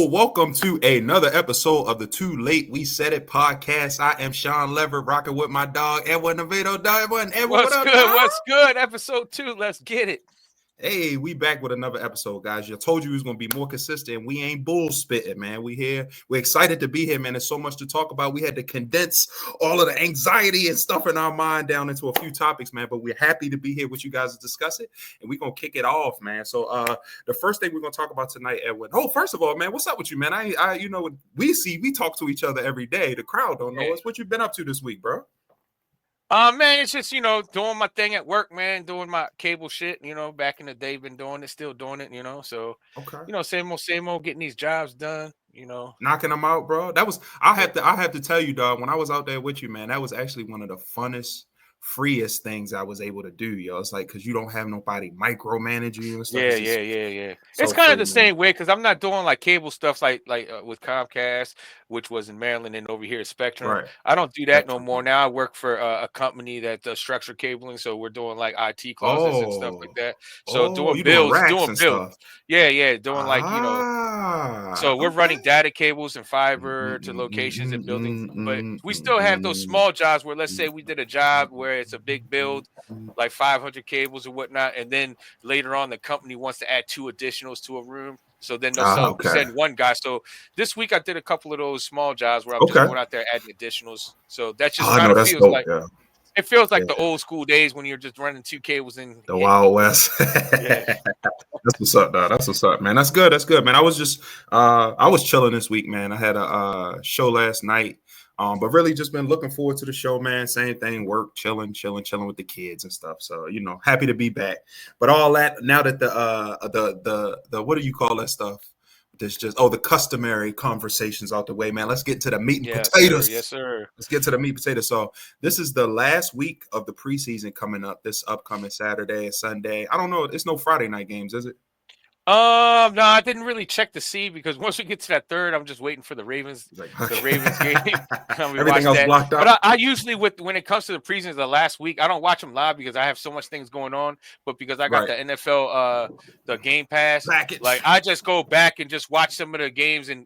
welcome to another episode of the Too Late We Said It podcast. I am Sean Lever, rocking with my dog, Edwin Navedo. Edwin, What's what up, good? dog? What's good? Episode 2. Let's get it. Hey, we back with another episode, guys. I told you we was going to be more consistent. We ain't bull spitting, man. We here. We're excited to be here, man. There's so much to talk about. We had to condense all of the anxiety and stuff in our mind down into a few topics, man. But we're happy to be here with you guys to discuss it. And we're going to kick it off, man. So the first thing we're going to talk about tonight, Edwin. Oh, first of all, man, what's up with you, man? We talk to each other every day. The crowd don't know us. What you been up to this week, bro? Man, it's just, doing my thing at work, man, doing my cable shit, back in the day, been doing it, still doing it, so, okay. Same old, getting these jobs done, Knocking them out, bro. I have to tell you, dog, when I was out there with you, man, that was actually one of the funnest, freest things I was able to do, yo. It's like, because you don't have nobody micromanage you and stuff. Yeah. It's kind of the same way, because I'm not doing like cable stuff like with Comcast, which was in Maryland, and over here at Spectrum. Right. I don't do that no more. Now I work for a company that does structured cabling, so we're doing like IT closets and stuff like that. So doing builds. Stuff. Yeah, doing so we're running data cables and fiber to locations and buildings, but we still have those small jobs where, let's say we did a job where it's a big build, like 500 cables or whatnot, and then later on the company wants to add 2 additionals to a room. So then they'll send one guy. So this week I did a couple of those small jobs where I'm just going out there adding additionals. So that just kind of feels like it feels like the old school days when you're just running 2 cables in the Wild West. That's what's up, dog. That's what's up, man. That's good, man. I was just I was chilling this week, man. I had a show last night. But really just been looking forward to the show, man. Same thing, work, chilling with the kids and stuff. So, happy to be back. But all that, now that the what do you call that stuff? The customary conversations out the way, man. Let's get to the meat and potatoes. Sir. Yes, sir. Let's get to the meat and potatoes. So this is the last week of the preseason coming up this upcoming Saturday and Sunday. I don't know. It's no Friday night games, is it? No, I didn't really check to see, because once we get to that third, I'm just waiting for the Ravens game. Everything else blocked out. But I usually, when it comes to the preseason, the last week, I don't watch them live because I have so much things going on. But because I got the NFL, the Game Pass, package, like I just go back and just watch some of the games and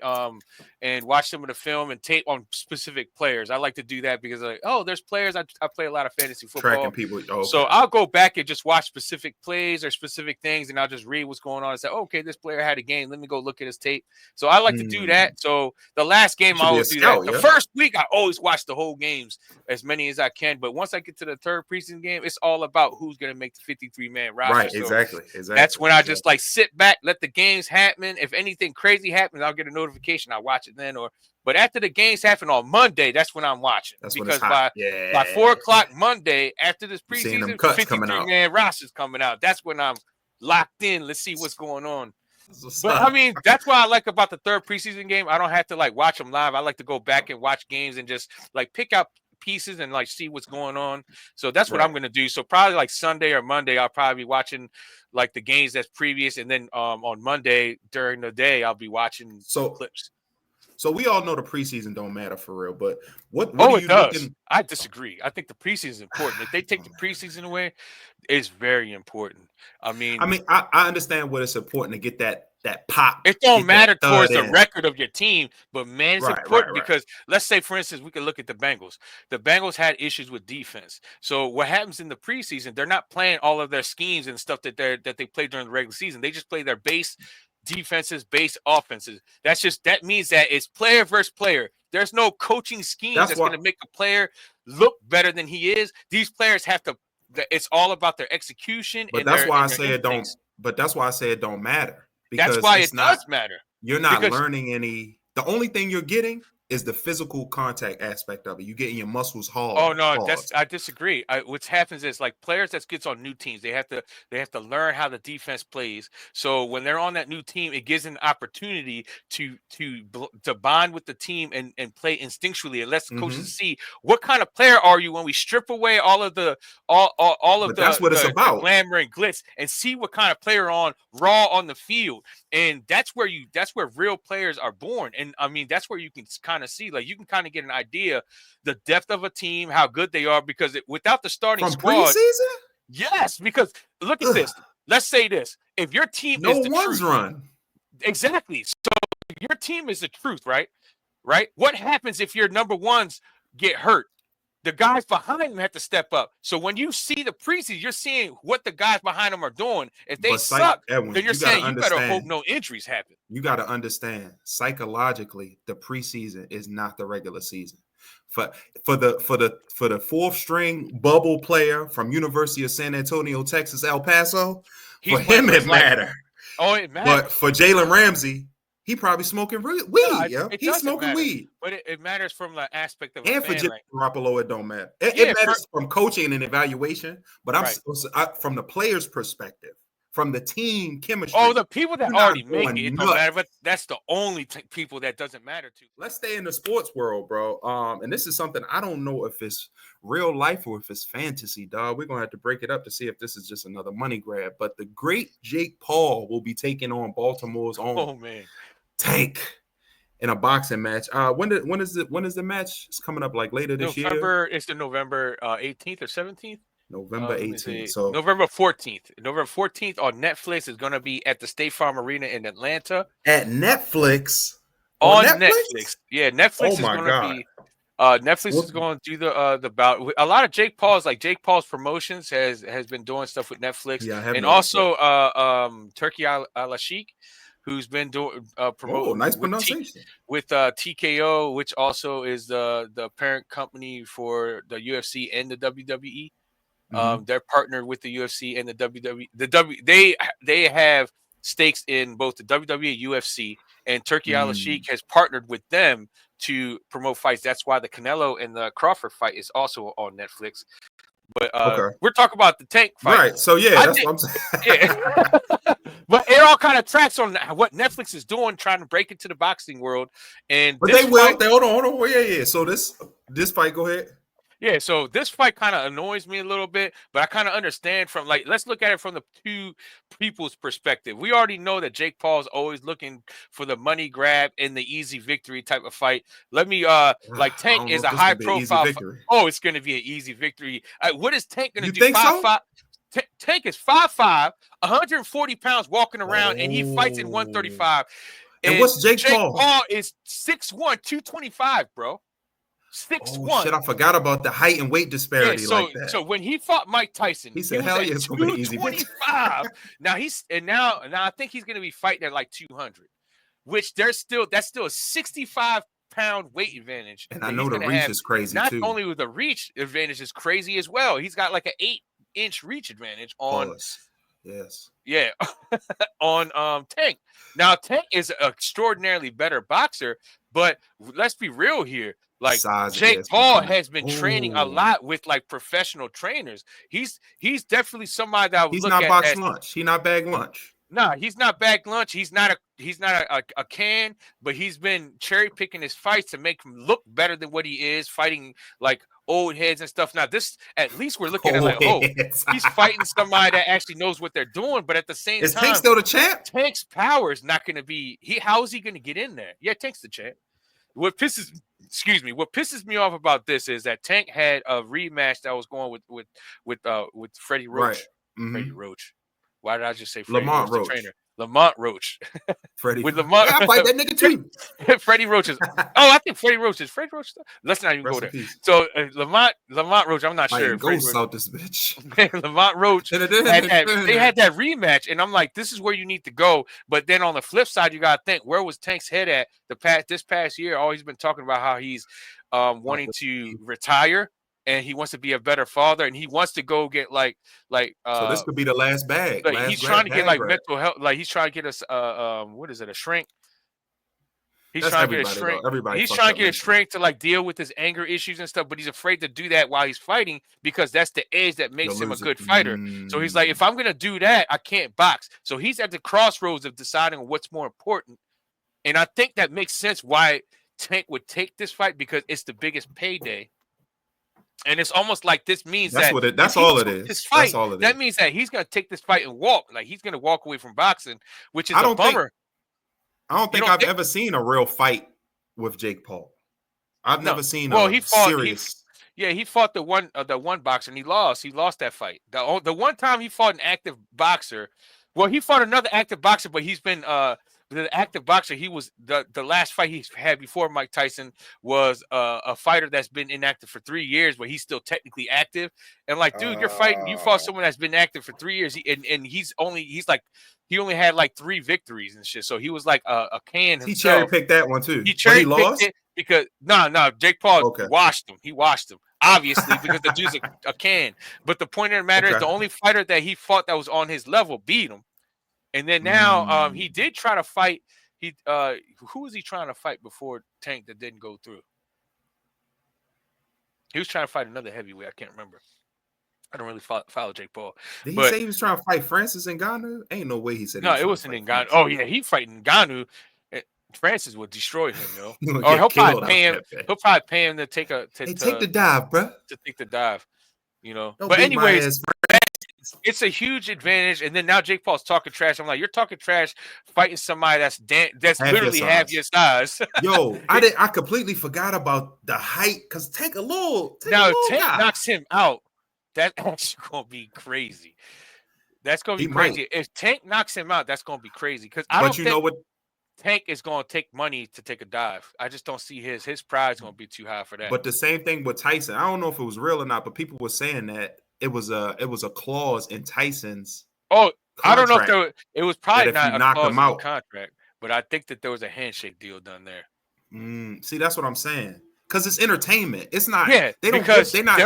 watch some of the film and tape on specific players. I like to do that because there's players. I play a lot of fantasy football. Tracking people. Oh, okay. So I'll go back and just watch specific plays or specific things, and I'll just read what's going on and say, okay, this player had a game. Let me go look at his tape. So I like to do that. So the last game, I always do that. The first week, I always watch the whole games, as many as I can. But once I get to the third preseason game, it's all about who's going to make the 53-man roster. Right, so exactly. That's when I just sit back, let the games happen. If anything crazy happens, I'll get a notification. I'll watch it then. But after the games happen on Monday, that's when I'm watching. Because by 4 o'clock Monday, after this preseason, 53-man roster's coming out. That's when I'm locked in. Let's see what's going on. But I mean, that's what I like about the third preseason game. I don't have to watch them live. I like to go back and watch games and just pick out pieces and see what's going on. So that's what I'm going to do. So probably Sunday or Monday, I'll probably be watching the games that's previous. And then on Monday during the day, I'll be watching clips. So we all know the preseason don't matter for real, but what it does. I disagree. I think the preseason is important. If they take the preseason away, it's very important. I understand what it's important to get that pop. It don't matter towards the record of your team, but man, it's important because let's say, for instance, we could look at the Bengals. The Bengals had issues with defense. So what happens in the preseason? They're not playing all of their schemes and stuff that they play during the regular season. They just play their base defenses, base offenses. That means that it's player versus player. There's no coaching scheme that's going to make a player look better than he is. These players have to. It's all about their execution. But that's why I say it don't. But that's why I say it don't matter. That's why it does matter. You're not learning any. The only thing you're getting is the physical contact aspect of it. You getting your muscles hard. Oh no, I disagree. What happens is players that gets on new teams, they have to learn how the defense plays. So when they're on that new team, it gives an opportunity to bond with the team and play instinctually. It lets the coaches see what kind of player are you when we strip away all of the that's what it's about. The glamour and glitz, and see what kind of player on raw on the field. And that's where real players are born. And I mean, that's where you can kind of see, you can kind of get an idea the depth of a team, how good they are, because without the starting squad, preseason, yes, because look at this. Let's say this: if your team is the one's truth, run exactly. So your team is the truth, right? Right? What happens if your number ones get hurt? The guys behind them have to step up. So when you see the preseason, you're seeing what the guys behind them are doing. If they suck, Edwin, then you're saying you better hope no injuries happen. You got to understand, psychologically, the preseason is not the regular season. For the fourth string bubble player from University of San Antonio, Texas, El Paso, for him it matters. Oh, it matters. But for Jalen Ramsey, he probably smoking weed. He's smoking weed. But it matters from the aspect of and for Jimmy Garoppolo, it don't matter. It matters from coaching and evaluation, but from the player's perspective, from the team chemistry. Oh, the people that already make it don't matter, but that's the only people that doesn't matter to. Let's stay in the sports world, bro. And this is something I don't know if it's real life or if it's fantasy, dog. We're gonna have to break it up to see if this is just another money grab. But the great Jake Paul will be taking on Baltimore's own Tank in a boxing match. When is the match? It's coming up like later this year. It's the November 18th or 17th. November 18th. So November 14th. November 14th on Netflix is going to be at the State Farm Arena in Atlanta. At Netflix. On Netflix. Yeah, Netflix is going to be. Netflix is going to do the bout. A lot of Jake Paul's promotions has been doing stuff with Netflix. Yeah, and also Turkey Al-Sheikh, who's been doing promoting nice pronunciation with TKO, which also is the parent company for the UFC and the WWE. They're partnered with the UFC and the WWE. They have stakes in both the WWE and UFC, and Turkey Al-Sheikh has partnered with them to promote fights. That's why the Canelo and the Crawford fight is also on Netflix. But we're talking about the Tank fight. Right. So, that's what I'm saying. Yeah. But it all kind of tracks on what Netflix is doing, trying to break into the boxing world. But they will. Hold on. Yeah. So this fight, go ahead. Yeah, so this fight kind of annoys me a little bit, but I kind of understand from let's look at it from the two people's perspective. We already know that Jake Paul's always looking for the money grab and the easy victory type of fight. Let me Tank is a high profile. Oh, it's going to be an easy victory. What is Tank going to do? Think so? Tank is 5'5", 140 pounds walking around, and he fights in 135. And what's Jake Paul? Jake Paul is 6'1", 225, bro. 6'1". Shit, I forgot about the height and weight disparity like that. So when he fought Mike Tyson, he said, "Hell yeah, it's gonna be easy." 225. now I think he's gonna be fighting at like 200, which that's still a 65-pound weight advantage. And I know the reach is crazy too. Not only with the reach advantage is crazy as well. He's got like an 8-inch reach advantage on. Yes. Yeah. on Tank. Now Tank is an extraordinarily better boxer, but let's be real here. Like Jake Paul has been training a lot with like professional trainers. He's definitely somebody that I would look at. He's not box lunch. He's not bag lunch. Nah, he's not bag lunch. He's not a can, but he's been cherry picking his fights to make him look better than what he is, fighting like old heads and stuff. Now this, at least we're looking at he's fighting somebody that actually knows what they're doing. But at the same time, is Tank still the champ? Tank's power is not going to be. How is he going to get in there? Yeah, Tank's the champ. What pisses me off about this is that Tank had a rematch that was going with Freddie Roach. Right. Mm-hmm. Freddie Roach. Why did I just say Freddie Lamont Roach? The trainer. Lamont Roach. Freddie. With Lamont. Yeah, I fight that nigga too. Freddie Roach is. I think Freddie Roach is. Freddie Roach. Let's not even go there. So Lamont Roach. I'm not sure. Go south this bitch. Lamont Roach. They had that rematch, and I'm like, this is where you need to go. But then on the flip side, you gotta think, where was Tank's head at this past year? Oh, he's been talking about how he's wanting to retire. And he wants to be a better father, and he wants to go get so this could be the last bag. He's trying to get mental health. Like he's trying to get us what is it, a shrink? He's trying to get a shrink. He's trying to get a shrink to like deal with his anger issues and stuff, but he's afraid to do that while he's fighting because that's the edge that makes him a good fighter. So he's like, if I'm gonna do that, I can't box. So he's at the crossroads of deciding what's more important. And I think that makes sense why Tank would take this fight because it's the biggest payday. And it's almost like this means that's all it is. That means that he's going to take this fight and walk. Like he's going to walk away from boxing, which is a bummer. I don't think I've ever seen a real fight with Jake Paul. I've never seen serious. He fought the one boxer and he lost. He lost that fight. The one time he fought an active boxer. Well, he fought another active boxer, but he's been the active boxer, he was the last fight he had before Mike Tyson was a fighter that's been inactive for 3 years, but he's still technically active. And like, dude, you fought someone that's been active for 3 years, and he only had like 3 victories and shit. So he was like a can himself. He cherry picked that one too. He cherry picked it because no, Jake Paul washed him. He washed him. Obviously, because the dude's a can. But the point of the matter is the only fighter that he fought that was on his level beat him. And then now he did try to fight. Who was he trying to fight before Tank that didn't go through? He was trying to fight another heavyweight. I can't remember. I don't really follow Jake Paul. Did he say he was trying to fight Francis Ngannou? Ain't no way he said. No, it wasn't Ngannou. Oh yeah, he fighting Ngannou. Francis would destroy him, or he'll probably pay him. He'll probably pay him to take the dive, bro. To take the dive, Don't but anyways, it's a huge advantage. And then now Jake Paul's talking trash. I'm like, you're talking trash, fighting somebody that's literally half your size. Yo, I completely forgot about the height because Tank a little. Now Tank knocks him out. That's actually gonna be crazy. That's gonna be crazy. If Tank knocks him out, that's gonna be crazy. Because I don't think Tank is gonna take money to take a dive. I just don't see his prize gonna be too high for that. But the same thing with Tyson. I don't know if it was real or not, but people were saying that it was a clause in Tyson's. Oh, I don't know if it was probably not a clause in the contract, but I think that there was a handshake deal done there. See, that's what I'm saying. Because it's entertainment. It's not. Yeah, there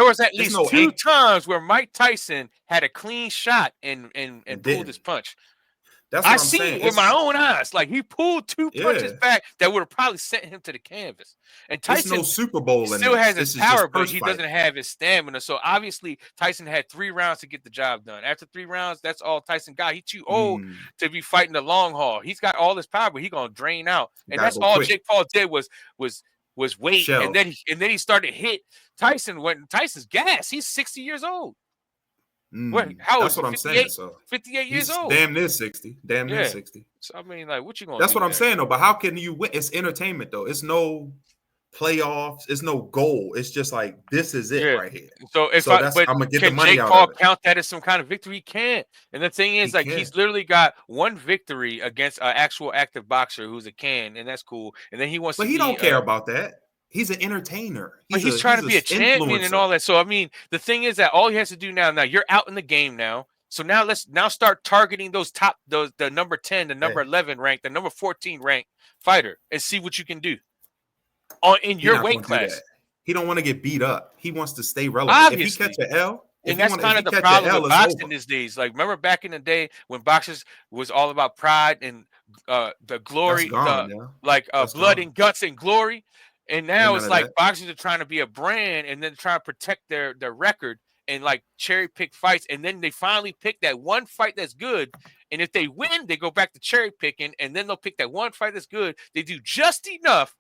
was at least 2 times where Mike Tyson had a clean shot and pulled his punch. That's what I'm seen saying. It with my own eyes. Like he pulled 2 punches back that would have probably sent him to the canvas. And Tyson no Super Bowl still has his power, but he doesn't have his stamina. So obviously Tyson had 3 rounds to get the job done. After 3 rounds, that's all Tyson got. He's too old to be fighting the long haul. He's got all his power, but he's gonna drain out. And that's all quick. Jake Paul did was wait, and then he started hit Tyson when Tyson's gas. He's 60 years old. How that's what I'm saying. So 58 years old. Damn near 60. Damn near 60. So I mean, like, what you gonna? That's what I'm saying though. But how can you win? It's entertainment though. It's no playoffs. It's no goal. It's just like this is it right here. So I'm gonna get the money out of it. Can Jake Paul count that as some kind of victory? He can't. And the thing is, he's literally got 1 victory against an actual active boxer who's a can, and that's cool. And then he wants. But he don't care about that. He's an entertainer. He's trying to be a champion and all that. So I mean, the thing is that all he has to do now you're out in the game now. So now let's start targeting the number 10, the number 11 ranked, the number 14 ranked fighter, and see what you can do in your weight class. He don't want to get beat up. He wants to stay relevant. Obviously. If he catch an L. And that's kind of the problem with boxing these days. Like, remember back in the day when boxers was all about pride and the glory, blood and guts and glory. And now it's like boxers are trying to be a brand and then trying to protect their record and like cherry pick fights. And then they finally pick that one fight that's good. And if they win, they go back to cherry picking. And then they'll pick that one fight that's good. They do just enough.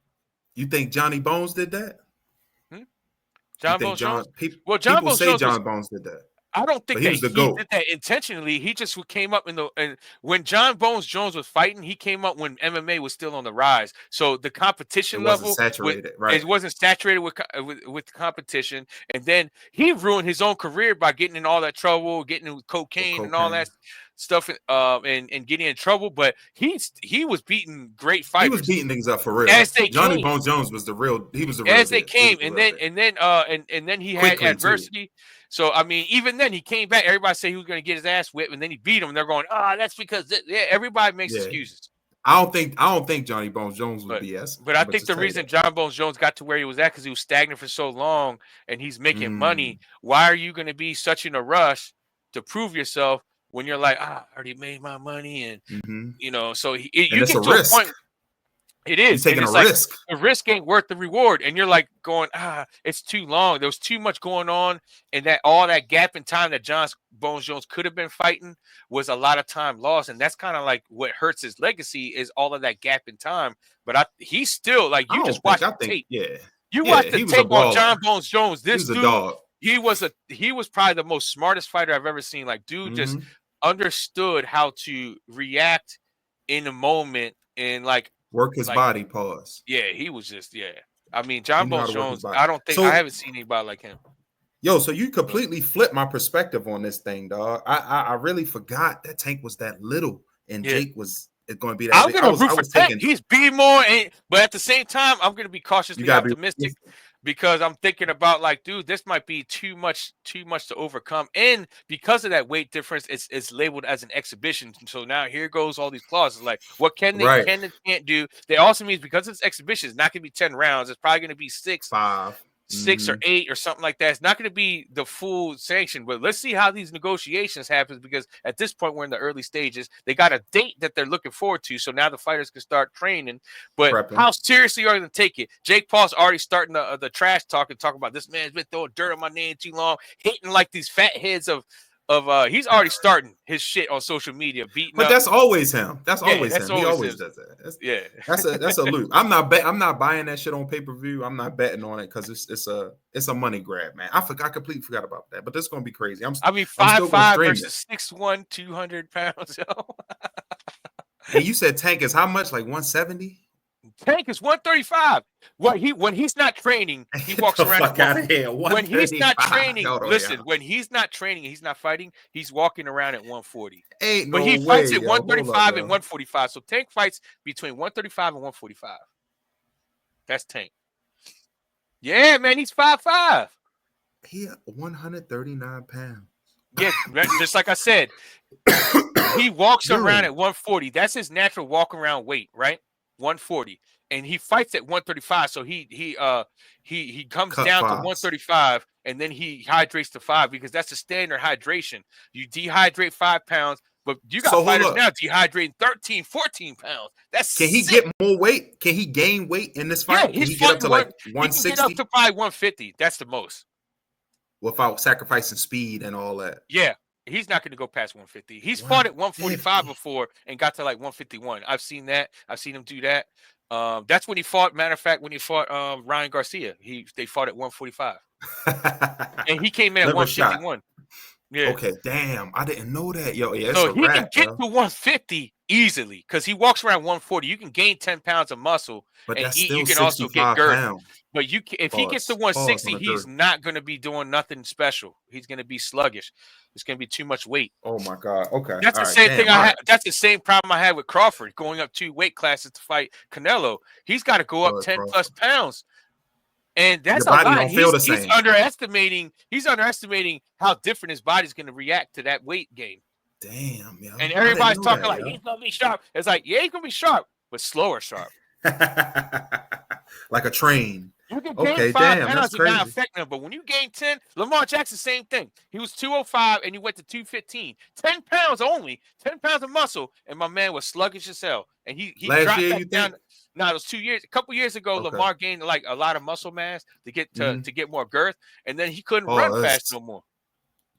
You think Johnny Bones did that? John Bones Jones? People say John Bones did that. I don't think that he did that intentionally. He just came up when John Bones Jones was fighting, he came up when MMA was still on the rise. So the competition level it wasn't saturated with competition. And then he ruined his own career by getting in all that trouble, getting in cocaine and all that stuff, and getting in trouble. But he was beating great fighters. He was beating things up for real. Johnny Bones Jones was the real. He was the real. As they came, and then he had adversity. So I mean, even then he came back. Everybody said he was going to get his ass whipped, and then he beat him. And they're going, that's because everybody makes excuses. I don't think Johnny Bones Jones was BS. But I think the reason John Bones Jones got to where he was at because he was stagnant for so long, and he's making money. Why are you going to be such in a rush to prove yourself when you're like, I already made my money, and so you get to a point. It is taking a risk. The risk ain't worth the reward, and you're like going, it's too long. There was too much going on, and that all that gap in time that John Bones Jones could have been fighting was a lot of time lost, and that's kind of like what hurts his legacy is all of that gap in time. But he's still like you just watch the tape. You watch the tape on John Bones Jones. This dude, he was probably the most smartest fighter I've ever seen. Like, dude just understood how to react in a moment and like. Work his body, pause. Yeah, he was just, I mean, John Bones Jones, I haven't seen anybody like him. Yo, so you completely flipped my perspective on this thing, dog. I really forgot that Tank was that little and Jake was it's going to be that. I'm going to root for Tank. He's be more, but at the same time, I'm going to be cautiously optimistic because I'm thinking about like, dude, this might be too much to overcome, and because of that weight difference, it's labeled as an exhibition. So now here goes all these clauses like, what can they can and can't do? That also means because it's exhibition, it's not going to be 10 rounds. It's probably going to be 5. 6 or 8 or something like that. It's not going to be the full sanction, but let's see how these negotiations happen because at this point we're in the early stages. They got a date that they're looking forward to, so now the fighters can start training. But how seriously are they going to take it? Jake Paul's already starting the trash talk and talking about this man's been throwing dirt on my name too long, hitting like these fat heads of he's already starting his shit on social media, beating but up. That's always him. That's always him. He always does that. That's a loop. I'm not buying that shit on pay-per-view. I'm not betting on it because it's a money grab, man. I completely forgot about that. But this is gonna be crazy. 5'5" versus 6'1", 200 pounds. And you said Tank is how much? Like 170? Tank is 135. When he's not training, he walks around. When he's not training, when he's not training, he's not fighting. He's walking around at 140. But he fights at 135 and 145. So Tank fights between 135 and 145. That's Tank. Yeah, man, he's 5'5". He 139 pounds. Yeah, just like I said, he walks around at 140. That's his natural walk around weight, right? 140, and he fights at 135. So he comes down to 135, and then he hydrates to 5 because that's the standard hydration. You dehydrate 5 pounds, but you got fighters now dehydrating 13, 14 pounds. Can he get more weight? Can he gain weight in this fight? Yeah, can he get up to like 160? He can get up to probably 150. That's the most. Without sacrificing speed and all that. Yeah. He's not going to go past 150. He's fought at 145 before and got to like 151. I've seen that. I've seen him do that. That's when he fought. Matter of fact, when he fought Ryan Garcia, they fought at 145, and he came in at 151. Yeah. Okay. Damn, I didn't know that. Yo, yeah. So he can get to 150 easily because he walks around 140. You can gain 10 pounds of muscle, but and you can also get girth. But if he gets to 160, he's not going to be doing nothing special. He's going to be sluggish. It's going to be too much weight. Oh my God. Okay. That's the same thing I had. That's the same problem I had with Crawford going up 2 weight classes to fight Canelo. He's got to go up 10 plus pounds. And that's a lot. He's underestimating how different his body's going to react to that weight gain. Damn, yo. And everybody's talking like he's going to be sharp. It's like, yeah, he's going to be sharp, but slower sharp. Like a train. You can gain 5 pounds and not affect him, but when you gain 10, Lamar Jackson, same thing. He was 205 and he went to 215. 10 pounds only, 10 pounds of muscle, and my man was sluggish as hell. And he dropped that down. No, it was 2 years. A couple years ago, Lamar gained like a lot of muscle mass to get more girth, and then he couldn't run fast no more.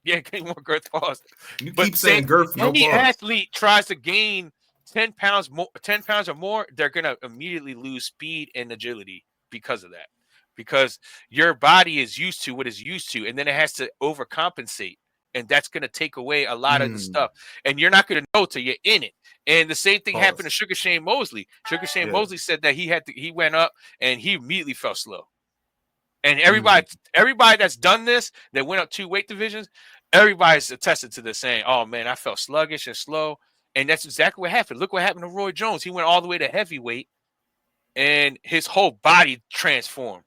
Yeah, gain more girth. Pause. You keep saying girth. No any athlete tries to gain 10 pounds or more, they're gonna immediately lose speed and agility because of that. Because your body is used to what it's used to, and then it has to overcompensate, and that's going to take away a lot of the stuff, and you're not going to know till you're in it. And the same thing happened to Sugar Shane Mosley. Sugar Shane Mosley said that he went up and he immediately fell slow. And everybody that's done this, that went up 2 weight divisions, everybody's attested to this, saying, "Oh man, I felt sluggish and slow," and that's exactly what happened. Look what happened to Roy Jones. He went all the way to heavyweight, and his whole body transformed.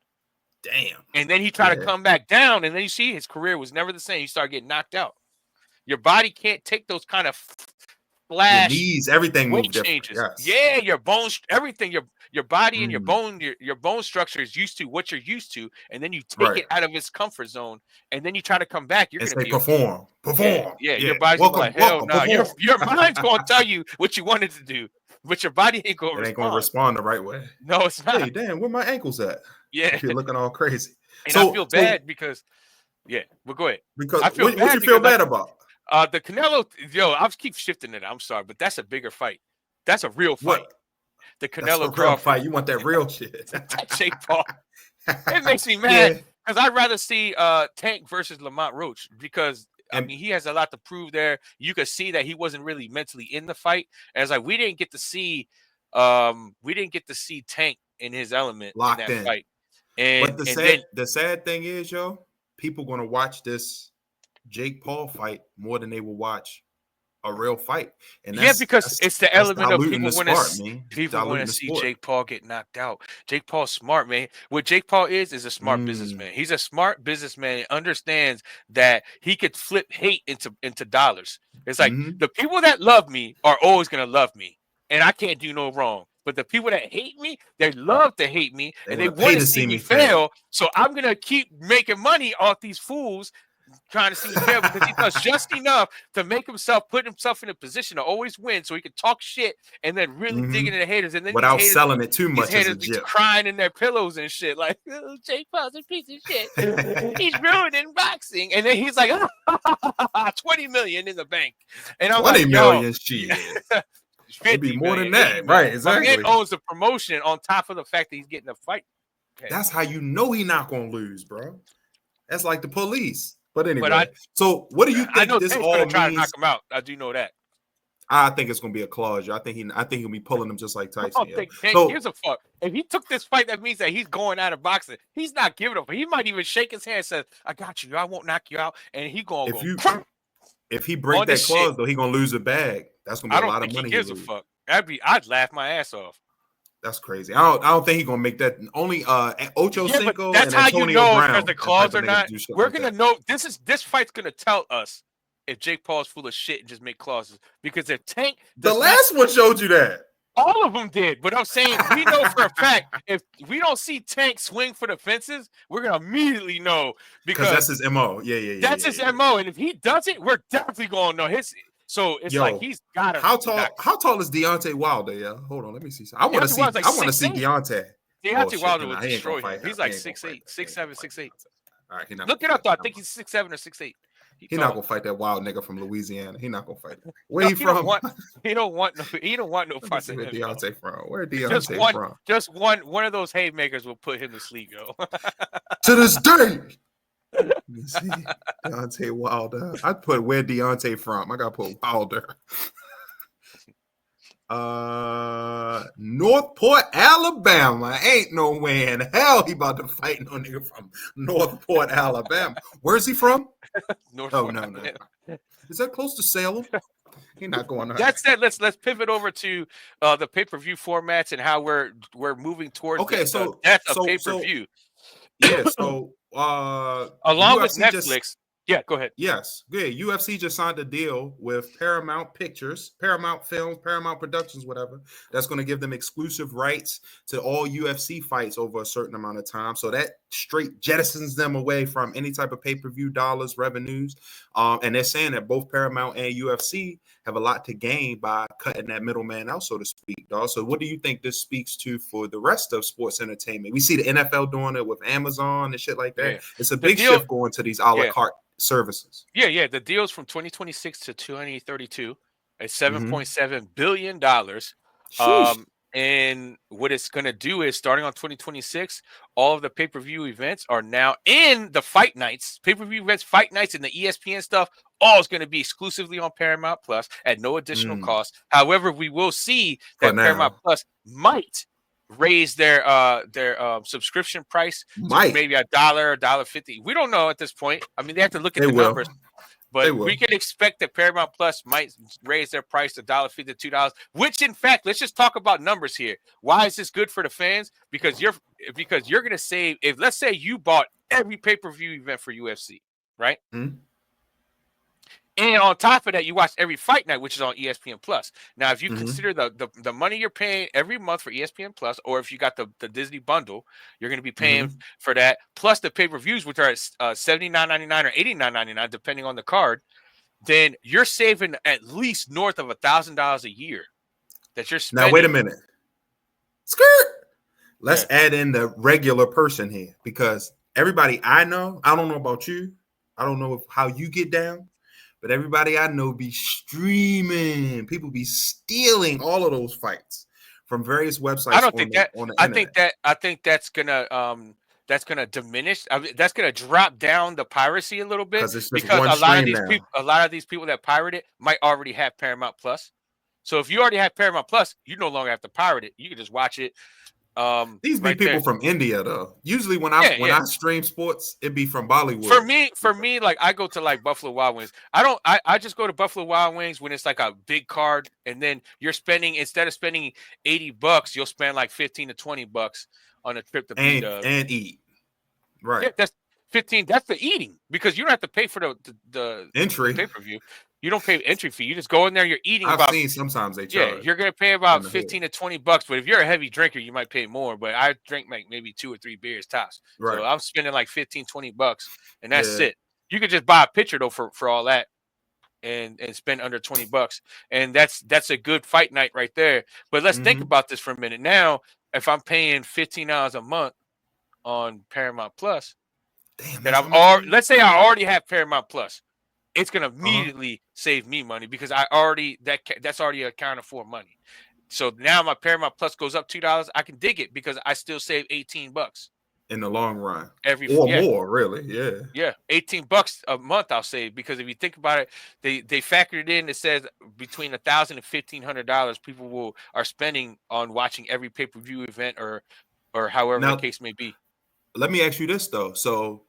Damn. And then he tried to come back down, and then you see his career was never the same. He started getting knocked out. Your body can't take those kind of flash. Your knees, everything weight changes. Yes. Yeah, your bones, everything, your body and your bone structure is used to what you're used to, and then you take it out of its comfort zone, and then you try to come back. You're going to perform. Yeah, your body's like, hell no. Your mind's going to tell you what you wanted to do, but your body ain't going to respond the right way. No, it's not. Hey, damn, where my ankles at? Yeah, you're looking all crazy. And I feel bad because, well, go ahead. Because what you feel bad about? The Canelo, I'll keep shifting it. I'm sorry, but that's a bigger fight. That's a real fight. What? The Canelo Crawford fight. You want that real shit? Jake Paul. It makes me mad because I'd rather see Tank versus Lamont Roach because I mean he has a lot to prove there. You could see that he wasn't really mentally in the fight. And it's like we didn't get to see Tank in his element locked in that fight. And, but the sad thing is, people going to watch this Jake Paul fight more than they will watch a real fight. And because it's the element of people want to see Jake Paul get knocked out. Jake Paul's smart, man. What Jake Paul is a smart businessman. He's a smart businessman. Understands that he could flip hate into dollars. It's like the people that love me are always gonna love me, and I can't do no wrong. But the people that hate me, they love to hate me, and they want to see me fail. So I'm gonna keep making money off these fools trying to see me fail, because he does just enough to put himself in a position to always win, so he can talk shit and then really dig into the haters, and then without selling it too much. Haters be crying in their pillows and shit, like, oh, Jake Paul's a piece of shit. He's ruining boxing, and then he's like, 20 million in the bank, and I'm 20 like, million, shit. It'd be more than that, right? Exactly. My man owns the promotion on top of the fact that he's getting a fight. That's how you know he's not gonna lose, bro. That's like the police. But anyway, so what do you think this all means? Try to knock him out. I do know that. I think it's gonna be a clause. I think he'll be pulling him just like Tyson. Tank gives a fuck. If he took this fight, that means that he's going out of boxing. He's not giving up. He might even shake his hand and say, "I got you. I won't knock you out." And he gonna if he break that clause, though, he gonna lose a bag. That's gonna be a lot of money. He gives a fuck. I'd laugh my ass off. That's crazy. I don't think he's gonna make that. Only Ocho Cinco. That's and how Antonio you know Brown, if there's a clause or not. We're like gonna know. This fight's gonna tell us if Jake Paul's full of shit and just make clauses. Because if Tank, the last one showed you that. All of them did, but I'm saying we know for a fact if we don't see Tank swing for the fences, we're gonna immediately know, because that's his MO. Yeah. That's his MO, and if he does it, we're definitely gonna know his. So it's like he's got to. How tall is Deontay Wilder? Yeah, hold on, let me see. I want to see. I want to see Deontay. Deontay Wilder would destroy him. He's like 6'8", 6'7", 6'8". All right, look it up though. I think he's 6'7" or 6'8". He's not gonna fight that wild nigga from Louisiana. He's not gonna fight him. Where he from? He don't want no parts of him. Where Deontay from? Where Deontay from? Just one of those haymakers will put him to sleep, yo. To this day. Let me see. Deontay Wilder. I'd put where Deontay from. I gotta put Wilder. Northport, Alabama. Ain't no way in hell he about to fight no nigga from Northport, Alabama. Where's he from? Northport. No. Is that close to Salem? He's not going. That's it. Let's pivot over to the pay-per-view formats and how we're moving towards the death of pay-per-view. Yeah, so along UFC with Netflix. Yeah, go ahead. Yes, good. UFC just signed a deal with Paramount Pictures, Paramount Films, Paramount Productions, whatever. That's going to give them exclusive rights to all UFC fights over a certain amount of time. So that straight jettisons them away from any type of pay-per-view dollars, revenues. And they're saying that both Paramount and UFC have a lot to gain by cutting that middleman out, so to speak, dog. So what do you think this speaks to for the rest of sports entertainment? We see the NFL doing it with Amazon and shit like that. Yeah. It's a big shift going to these a la carte services. Yeah. The deals from 2026 to 2032 at $7.7 billion. And what it's going to do is, starting on 2026, all of the pay-per-view events are now in the fight nights, pay-per-view events, fight nights, and the ESPN stuff. All is going to be exclusively on Paramount Plus at no additional cost. However, we will see that Paramount Plus might raise their subscription price to maybe $1, $1.50. We don't know at this point. I mean, they have to look at the numbers. But we can expect that Paramount Plus might raise their price to $1.50 to $2, which, in fact, let's just talk about numbers here. Why is this good for the fans? Because you're going to save, if let's say you bought every pay-per-view event for UFC, right? Mm-hmm. And on top of that, you watch every fight night, which is on ESPN Plus. Now, if you consider the money you're paying every month for ESPN Plus, or if you got the Disney bundle, you're going to be paying for that, plus the pay-per-views, which are $79.99 or $89.99, depending on the card, then you're saving at least north of $1,000 a year that you're spending. Now, wait a minute. Skirt. Let's add in the regular person here, because everybody I know, I don't know about you. I don't know how you get down. But everybody I know be streaming. People be stealing all of those fights from various websites. I don't think that. I think that's gonna diminish. I mean, that's gonna drop down the piracy a little bit, because a lot of these people that pirate it might already have Paramount Plus. So if you already have Paramount Plus, you no longer have to pirate it. You can just watch it These be right people there. from India though. Usually when I stream sports, it'd be from Bollywood. For me, like I go to like Buffalo Wild Wings. I just go to Buffalo Wild Wings when it's like a big card, and then you're spending, instead of spending $80, you'll spend like $15 to $20 on a trip to and eat. Right. Yeah, that's 15. That's the eating, because you don't have to pay for the entry pay-per-view. You don't pay entry fee. You just go in there. You're eating. I've seen sometimes they charge. Yeah, you're gonna pay about $15 to $20. But if you're a heavy drinker, you might pay more. But I drink like maybe 2 or 3 beers tops. Right. So I'm spending like $15, $20, and that's it. You could just buy a pitcher though for all that, and spend under $20, and that's a good fight night right there. But let's think about this for a minute. Now, if I'm paying $15 a month on Paramount Plus, let's say I already have Paramount Plus, it's gonna immediately save me money, because that's already accounted for money. So now my Paramount Plus goes up $2. I can dig it because I still save $18 in the long run, more, really. Yeah, $18 a month I'll save, because if you think about it, they factored it in. It says between $1,000 and $1,500 people are spending on watching every pay-per-view event or however the case may be. Let me ask you this though. So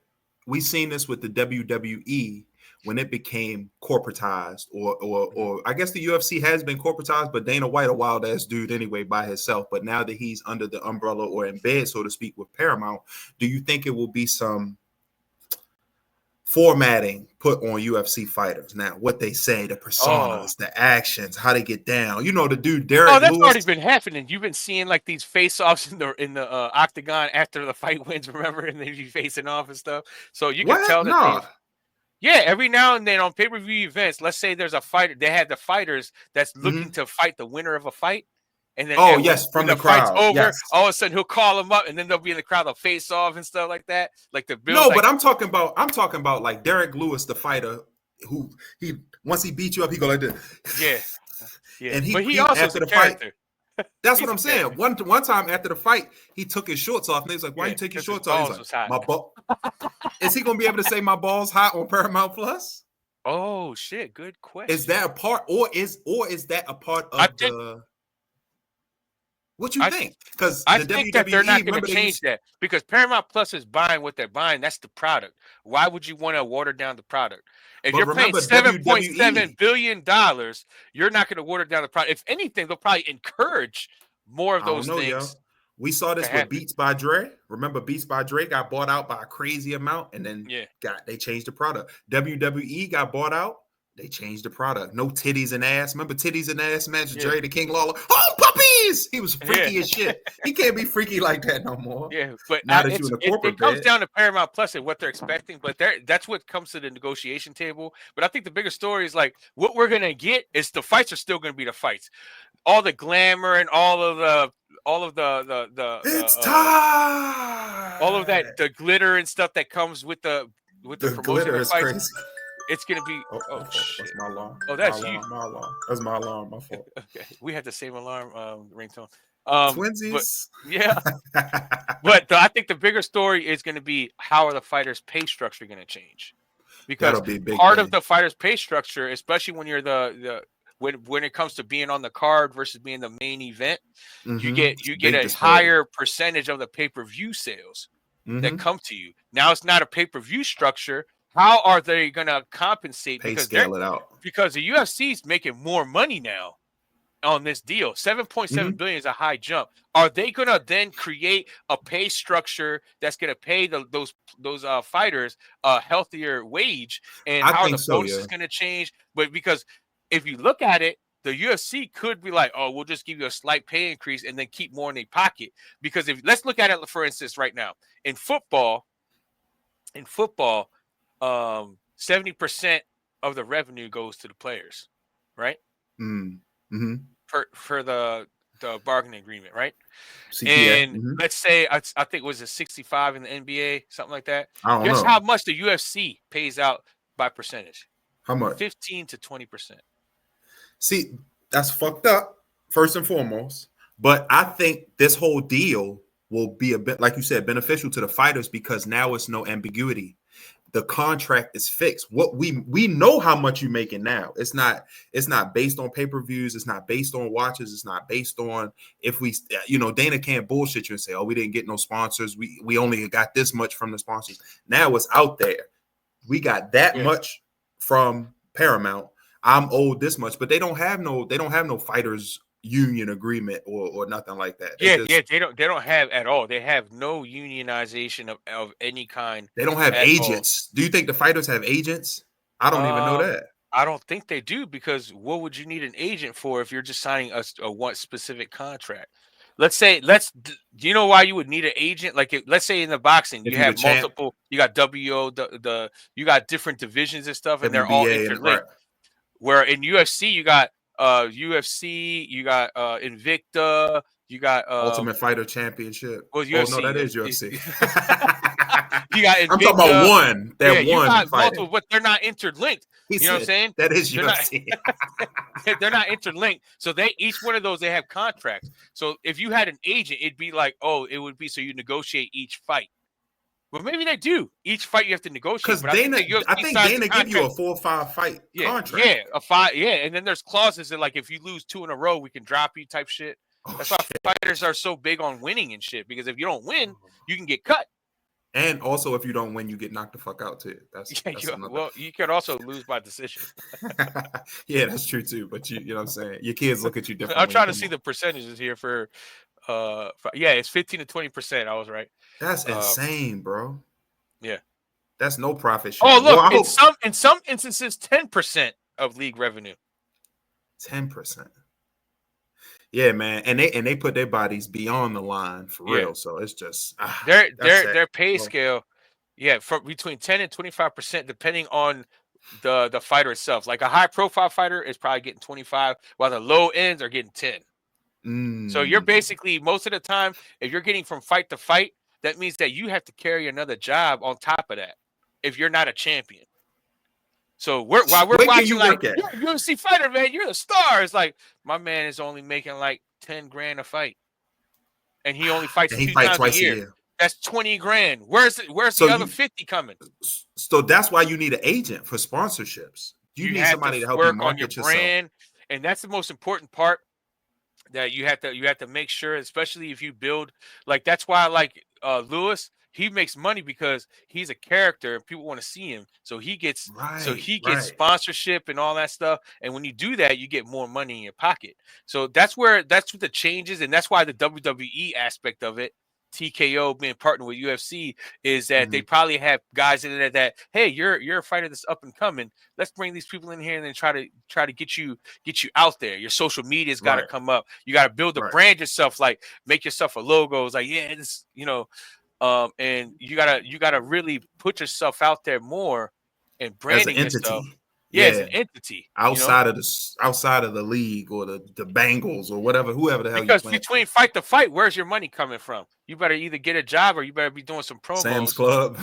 we seen this with the WWE when it became corporatized, or I guess the UFC has been corporatized, but Dana White, a wild ass dude anyway by himself. But now that he's under the umbrella or in bed, so to speak, with Paramount, do you think it will be some formatting put on UFC fighters? Now, what they say, the personas, the actions, how they get down. You know, the dude Derek Lewis. Lewis. Already been happening. You've been seeing like these face-offs in the octagon after the fight wins, remember, and then you facing off and stuff. So you can tell that. Yeah, every now and then on pay-per-view events, let's say there's a fighter, they have the fighters that's looking to fight the winner of a fight. And then from the crowd. Fight's over, all of a sudden he'll call them up, and then they'll be in the crowd, they'll face off and stuff like that. Like the Bills. No, but I'm talking about like Derek Lewis, the fighter who once he beat you up, he go like this. Yeah. And he also after the character. Fight. That's what I'm saying. One time after the fight, he took his shorts off, and he's like, "Why you take your shorts off?" He's like, "My ball." Is he gonna be able to say my balls hot on Paramount Plus? Oh shit! Good question. Is that a part, or is that a part of the? What you think? Because I think that they're not going to change that, because Paramount Plus is buying what they're buying. That's the product. Why would you want to water down the product? If you're paying $7.7 billion, you're not going to water down the product. If anything, they'll probably encourage more of those things. Yo. We saw this with Beats by Dre. Remember, Beats by Dre got bought out by a crazy amount, and then they changed the product. WWE got bought out. They changed the product. No titties and ass. Remember titties and ass match? Dre the King Lawler. Oh, puppies! He was freaky as shit. He can't be freaky like that no more. Yeah, but now that you're in the corporate it comes down to Paramount Plus and what they're expecting. But that's what comes to the negotiation table. But I think the bigger story is like what we're gonna get is the fights are still gonna be the fights. All the glamour and all of the it's time. All of that, the glitter and stuff that comes with the promotion glitter of is fights. Crazy. It's gonna be. Oh shit! That's my alarm. Oh, that's you. My alarm. That's my alarm. My fault. Okay, we had the same alarm ringtone. Twinsies. But I think the bigger story is going to be how are the fighters' pay structure going to change? Because part of the fighters' pay structure, especially when you're when it comes to being on the card versus being the main event, you get a higher percentage of the pay-per-view sales that come to you. Now it's not a pay-per-view structure. How are they going to compensate? Because the UFC is making more money now on this deal. $7.7 billion is a high jump. Are they going to then create a pay structure that's going to pay those fighters a healthier wage? And how are the bonuses going to change? But because if you look at it, the UFC could be like, oh, we'll just give you a slight pay increase and then keep more in their pocket. Because let's look at it, for instance, right now in football, 70% of the revenue goes to the players, right? For the bargaining agreement, right? CPA. And let's say I think it was a 65 in the NBA, something like that. Guess how much the UFC pays out by percentage? How much? 15 to 20%. See, that's fucked up, first and foremost. But I think this whole deal will be a bit, like you said, beneficial to the fighters because now it's no ambiguity. the contract is fixed. What we know how much you're making now. It's not based on pay-per-views. It's not based on watches. It's not based on if we, Dana can't bullshit you and say, oh, we didn't get no sponsors. We only got this much from the sponsors. Now it's out there. We got that much from Paramount. I'm owed this much, but they don't have no fighters union agreement or nothing like that. They don't have at all. They have no unionization of any kind. They don't have agents. All. Do you think the fighters have agents? I don't even know that. I don't think they do, because what would you need an agent for if you're just signing a one specific contract? Do you know why you would need an agent? Like, let's say in the boxing, you have multiple, you got WO, you got different divisions and stuff, and they're all interlinked. Where in UFC, you got UFC, you got Invicta, you got Ultimate Fighter Championship. Well, UFC, no, that is UFC. You got Invicta. I'm talking about one. You got multiple, but they're not interlinked. You know what I'm saying? That is UFC. They're not interlinked. So each one of those, they have contracts. So if you had an agent, it'd be like, it would be so you negotiate each fight. Well, maybe they do. Each fight you have to negotiate. Because I think Dana give you a 4 or 5 fight contract. Yeah, a 5. Yeah, and then there's clauses that, like, if you lose 2 in a row, we can drop you type shit. That's why fighters are so big on winning and shit. Because if you don't win, you can get cut. And also, if you don't win, you get knocked the fuck out too. You could also lose by decision. Yeah, that's true too. But you know what I'm saying? Your kids look at you differently. I'm trying to see the percentages here for it's 15 to 20%. I was right. That's insane, bro. Yeah. That's no profit share. Oh, look, in some instances, 10% of league revenue. 10%. Yeah, man, and they put their bodies beyond the line for real. So it's just their pay scale, from between 10 and 25%, depending on the fighter itself. Like a high profile fighter is probably getting 25, while the low ends are getting 10. So you're basically, most of the time, if you're getting from fight to fight, that means that you have to carry another job on top of that if you're not a champion. So while we're watching, like, you're a UFC fighter, man, you're the star. It's like, my man is only making like 10 grand a fight, and he only fights 2 times a year. That's 20 grand. Where's the other 50 coming? So that's why you need an agent for sponsorships. You need somebody to help you market your brand, and that's the most important part. That you have to make sure, especially if you build, like, that's why, like, Lewis, he makes money because he's a character and people want to see him. So he gets sponsorship and all that stuff. And when you do that, you get more money in your pocket. So that's what the change is. And that's why the WWE aspect of it, TKO being partnered with UFC, is that they probably have guys in there that, hey, you're a fighter that's up and coming. Let's bring these people in here and then try to get you out there. Your social media's got to come up. You got to build the brand yourself, like make yourself a logo. It's like, this, and you gotta really put yourself out there more and branding yourself. As an entity outside of the league or the Bengals or whoever the hell. Because between fight to fight, where's your money coming from? You better either get a job or you better be doing some promos. Sam's Club.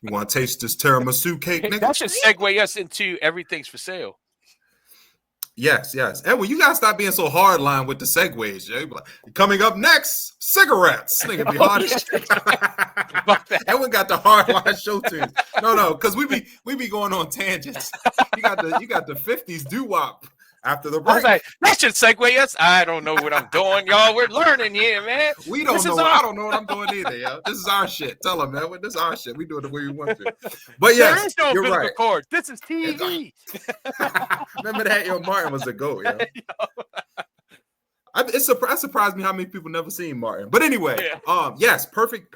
You want to taste this tiramisu cake, nigga? That should segue us into everything's for sale. Yes. Edwin, you gotta stop being so hardline with the segues, Jay. Coming up next, cigarettes. Nigga be hard as shit. Edwin got the hardline show tunes. No, because we be going on tangents. You got the 50s doo-wop after the break. I was like, that should segue us. I don't know what I'm doing, y'all. We're learning here, man. We don't know. I don't know what I'm doing either, yo. This is our shit. Tell them, man. This is our shit. We do it the way we want to. But yes, there is no you're right. Cord. This is TV. Remember that? Yo, Martin was the GOAT, yo. It surprised me how many people never seen Martin. But anyway, yes, perfect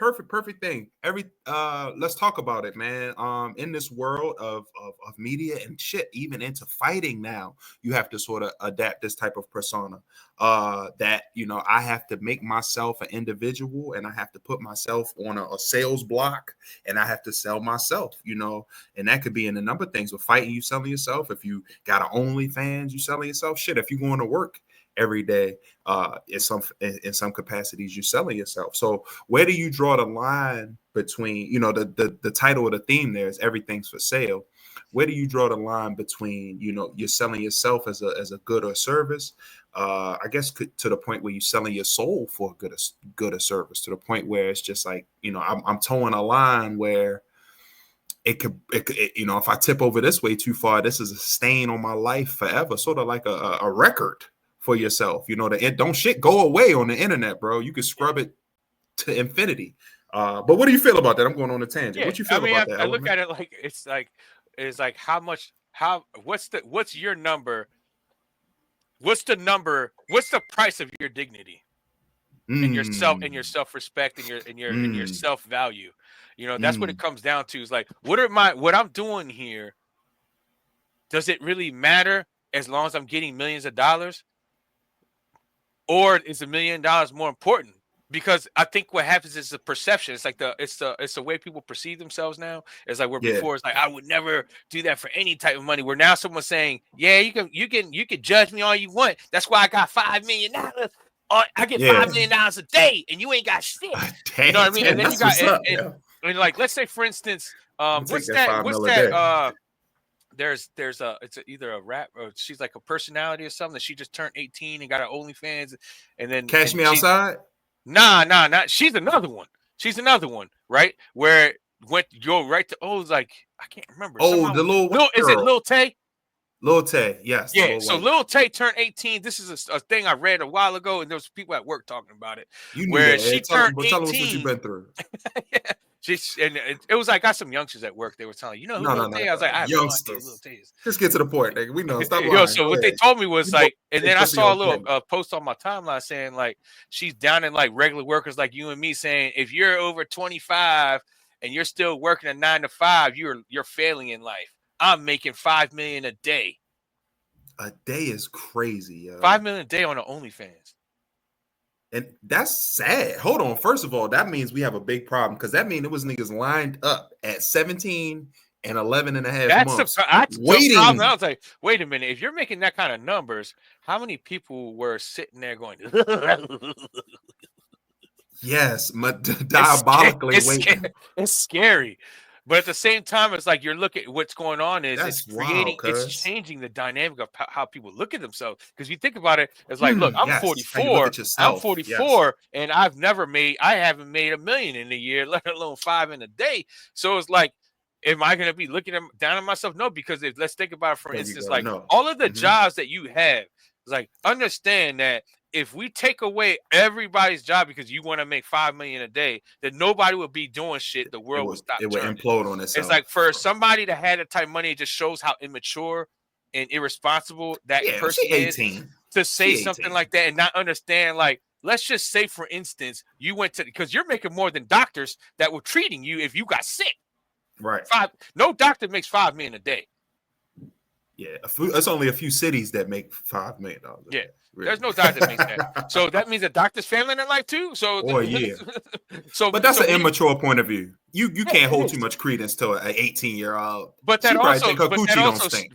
thing. Let's talk about it, man. In this world of media and shit, even into fighting now, you have to sort of adapt this type of persona. That I have to make myself an individual, and I have to put myself on a sales block, and I have to sell myself. And that could be in a number of things. With fighting, you selling yourself. If you got an OnlyFans, you selling yourself. Shit, if you're going to work every day, in some capacities, you're selling yourself. So where do you draw the line between, the title of the theme there is everything's for sale, where do you draw the line between, you know, you're selling yourself as a good or service? I guess to the point where you're selling your soul for good or service, to the point where it's just like, you know, I'm towing a line where it could, you know, if I tip over this way too far, this is a stain on my life forever. Sort of like a record for yourself. You know, don't shit go away on the internet, bro. You can scrub it to infinity. But what do you feel about that? I'm going on a tangent. Yeah, What you feel about that? I look at it like it's like what's your number? What's the number? What's the price of your dignity and your self-respect and your self-value? You know, that's what it comes down to. Is like, what I'm doing here, does it really matter as long as I'm getting millions of dollars? Or is $1 million more important? Because I think what happens is the perception. It's like it's the way people perceive themselves now. It's like where before it's like, I would never do that for any type of money. Where now someone's saying, yeah, you can judge me all you want. That's why I got $5 million. I get $5 million a day, and you ain't got shit. You know what I mean? And then you got and like, let's say for instance, what's that? There's either a rap or she's like a personality or something that she just turned 18 and got her OnlyFans, and then Cash Me Outside. Nah. She's another one, right? Where go right to like I can't remember. Oh, the is it Lil Tay? Lil Tay, yes. Yeah. So Lil Tay turned 18. This is a thing I read a while ago, and there was people at work talking about it. Where she turned 18. Tell us what you've been through. Yeah. And it was like, I got some youngsters at work. They were telling, you know, who Lil Tay? I was like, I have no idea who Lil Tay is. Just get to the point. Like, we know. Stop lying. So what they told me was like, and then I saw a little post on my timeline saying like, she's down in like regular workers like you and me, saying if you're over 25 and you're still working a 9 to 5, you're failing in life. I'm making $5 million a day. A day is crazy, yo. $5 million a day on the OnlyFans. And that's sad. Hold on. First of all, that means we have a big problem, because that means it was niggas lined up at 17 and 11 and a half months. Waiting. I was like, wait a minute. If you're making that kind of numbers, how many people were sitting there going, yes, diabolically waiting. It's scary. But at the same time, it's like you're looking at what's going on is it's changing the dynamic of how people look at themselves. Because you think about it, it's like, look, I'm 44. I'm 44, and I haven't made $1 million in a year, let alone 5 in a day. So it's like, am I going to be looking down on myself? No, because let's think about it, for instance, like all of the jobs that you have, it's like, understand that if we take away everybody's job because you want to make $5 million a day, then nobody would be doing shit. The world would stop. It would implode on itself. It's like, for somebody that had that type of money, it just shows how immature and irresponsible that person is to say something like that and not understand. Like, let's just say, for instance, you went to, because you're making more than doctors that were treating you if you got sick. Right. No doctor makes $5 million a day. Yeah, it's only a few cities that make $5 million. Yeah, really. There's no doctor that makes that. So that means a doctor's failing in their life too. So, but that's an immature point of view. You can't hold too much credence to an 18-year-old. But that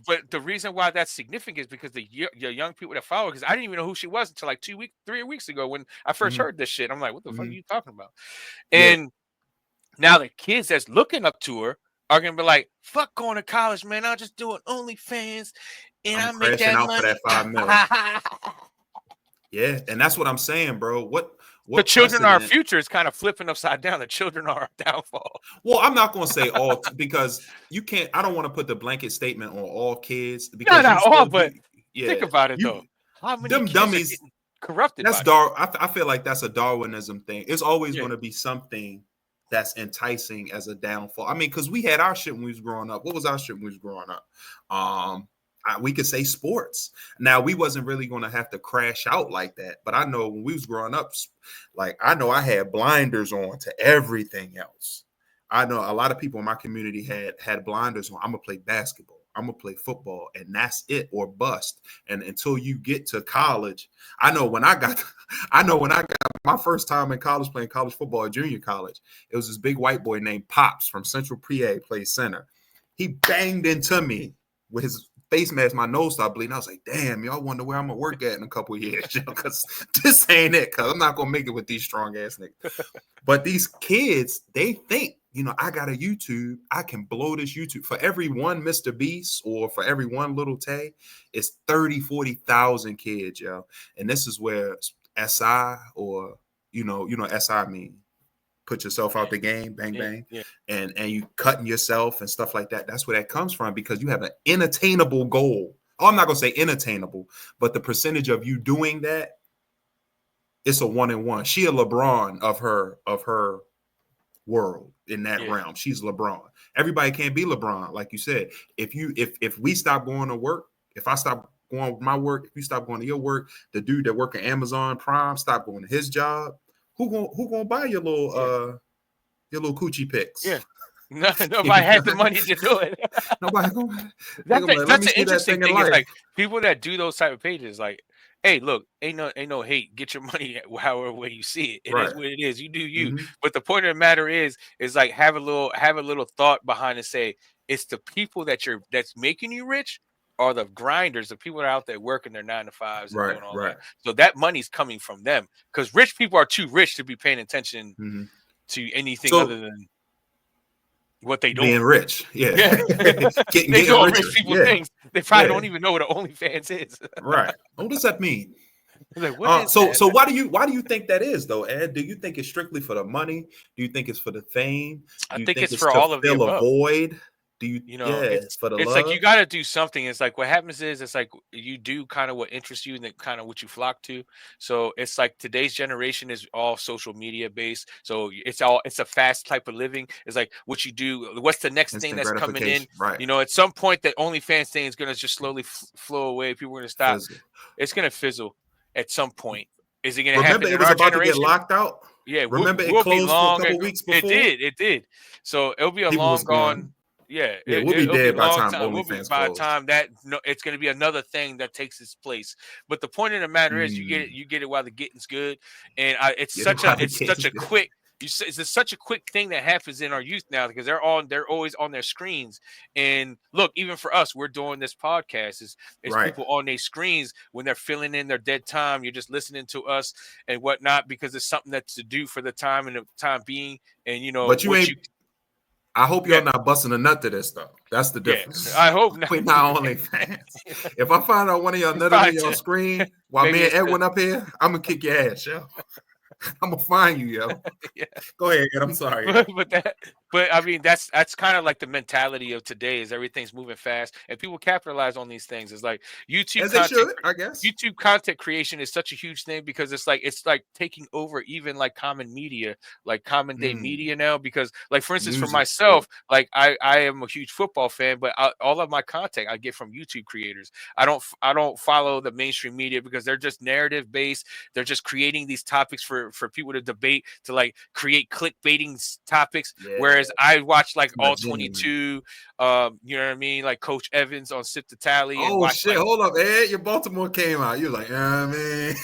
but the reason why that's significant is because the young people that follow, because I didn't even know who she was until like 3 weeks ago when I first heard this shit. I'm like, what the fuck are you talking about? And now the kids that's looking up to her are gonna be like, fuck going to college, man. I'm just doing OnlyFans and I make that money. For that $5 million. Yeah, and that's what I'm saying, bro. What the children are our future is kind of flipping upside down. The children are our downfall. Well, I'm not gonna say all because you can't. I don't want to put the blanket statement on all kids. Because not all, but think about it though. How many kids dummies are getting corrupted? That's I feel like that's a Darwinism thing. It's always going to be something that's enticing as a downfall. I mean, because we had our shit when we was growing up. What was our shit when we was growing up? We could say sports. Now, we wasn't really going to have to crash out like that. But I know when we was growing up, like, I know I had blinders on to everything else. I know a lot of people in my community had blinders on. I'm going to play basketball. I'm going to play football, and that's it, or bust. And until you get to college, I know when I got my first time in college playing college football at junior college, it was this big white boy named Pops from Central PA, played center. He banged into me with his face mask, my nose started bleeding. I was like, damn, y'all wonder where I'm going to work at in a couple of years, because this ain't it, because I'm not going to make it with these strong-ass niggas. But these kids, they think I got a YouTube. I can blow this YouTube. For every one Mr. Beast or for every one Little Tay, it's 30, 40,000 kids, yo. And this is where SI or, SI mean put yourself out the game, bang, bang. Yeah. And you cutting yourself and stuff like that. That's where that comes from because you have an unattainable goal. Oh, I'm not going to say unattainable, but the percentage of you doing that, it's a 1-in-1. She a LeBron of her world in that realm. She's LeBron. Everybody can't be LeBron, like you said. If we stop going to work, if I stop going with my work, if you stop going to your work, the dude that work at Amazon Prime stop going to his job, who gonna buy your little coochie pics? Yeah. No, nobody had the money to do it. Nobody gonna. That's an interesting thing. Is like people that do those type of pages, like, hey, look, ain't no hate. Get your money however way you see it. It is what it is. You do you. Mm-hmm. But the point of the matter is like have a little thought behind and say it's the people that's making you rich are the grinders, the people that are out there working their 9 to 5s and doing all that. So that money's coming from them because rich people are too rich to be paying attention to anything other than what they doing. Being rich, getting they doing rich people things. They probably don't even know what an OnlyFans is. Right. What does that mean? Like, what so why do you think that is though, Ed? Do you think it's strictly for the money? Do you think it's for the fame? I think it's for all of the above. Fill a void? Do you it's for the it's love? Like you got to do something. It's like what happens is it's like you do kind of what interests you and then kind of what you flock to. So it's like today's generation is all social media based. So it's a fast type of living. It's like what you do. What's the next thing that's coming in? Right. At some point that OnlyFans thing is going to just slowly flow away. People are going to stop. Fizzle. It's going to fizzle at some point. Is it going to happen? Remember, it was about to get locked out. Yeah. Remember, it closed for a couple weeks before. It did. So it'll be a long gone. Yeah, we'll be dead by the time OnlyFans by the time that it's going to be another thing that takes its place. But the point of the matter is, you get it while the getting's good, and it's such a quick thing that happens in our youth now because they're always on their screens. And look, even for us, we're doing this podcast. It's people on their screens when they're filling in their dead time. You're just listening to us and whatnot because it's something that's to do for the time and the time being. And but I hope y'all not busting a nut to this though. That's the difference. Yeah, I hope not. We're not OnlyFans. If I find out one of y'all nutted on your screen while me and Edwin up here, I'm gonna kick your ass, yo. I'm gonna find you, yo. Go ahead, Ed. I'm sorry. But I mean, that's kind of like the mentality of today. Is everything's moving fast, and people capitalize on these things. It's like YouTube content, I guess. YouTube content creation is such a huge thing because it's like taking over even like common media, like common day media now. Because like for instance, for myself, like I am a huge football fan, but all of my content I get from YouTube creators. I don't follow the mainstream media because they're just narrative based. They're just creating these topics for people to debate, to like create clickbaiting topics. Whereas I watch like all 22, you know what I mean? Like Coach Evans on Sip the Tally. Oh, watch, shit. Hold up, Ed. Your Baltimore came out. You're like, I mean.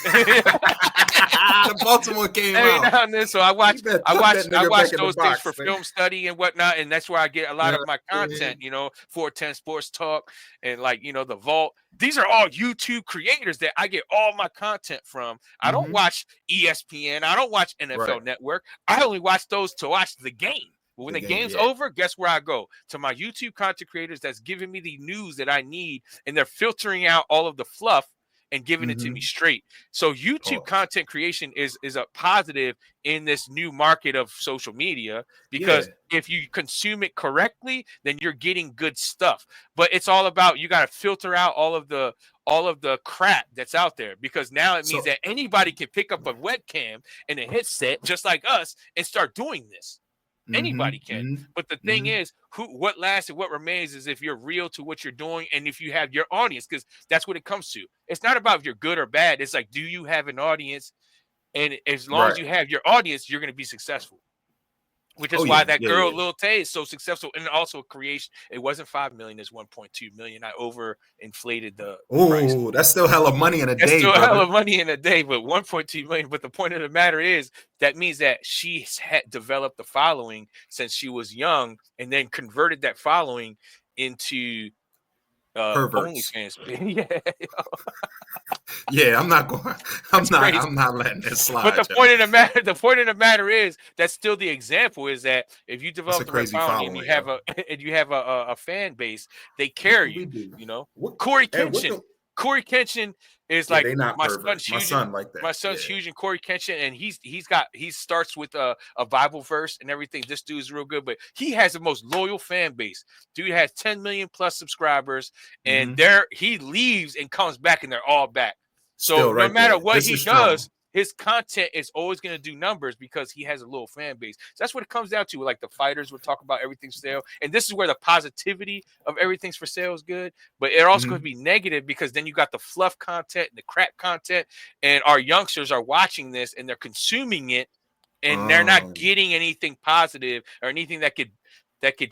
The Baltimore came out. Now and then, so I watch those things for film study and whatnot. And that's where I get a lot of my content, 410 Sports Talk and like, the Vault. These are all YouTube creators that I get all my content from. I don't watch ESPN. I don't watch NFL Network. I only watch those to watch the game. But when the game's over, guess where I go? To my YouTube content creators that's giving me the news that I need, and they're filtering out all of the fluff and giving it to me straight. So YouTube content creation is a positive in this new market of social media because if you consume it correctly, then you're getting good stuff. But it's all about you got to filter out all of the crap that's out there because now it means that anybody can pick up a webcam and a headset just like us and start doing this. Anybody can. But the thing is, what lasts and what remains is if you're real to what you're doing and if you have your audience, because that's what it comes to. It's not about if you're good or bad. It's like, do you have an audience? And as long as you have your audience, you're going to be successful. Which is why that girl, Lil Tay, is so successful. And also creation. It wasn't 5 million, it's 1.2 million. I overinflated the price. That's still hella money in a day. That's still hella money in a day, but 1.2 million. But the point of the matter is that means that she had developed the following since she was young and then converted that following into OnlyFans. Yeah, I'm not going. I'm not letting this slide. But the point of the matter is that's still the example is that if you develop the right following and you have a fan base, they carry you. You know, Corey Kenshin is like my son's huge. My son's huge in Corey Kenshin, and he starts with a Bible verse and everything. This dude's real good, but he has the most loyal fan base. Dude has 10 million plus subscribers, and he leaves and comes back, and they're all back. So no matter what he does, his content is always going to do numbers because he has a little fan base. So that's what it comes down to. Like the fighters would talk about everything's for sale. And this is where the positivity of everything's for sale is good. But it also could be negative because then you got the fluff content and the crap content. And our youngsters are watching this and they're consuming it. And they're not getting anything positive or anything that could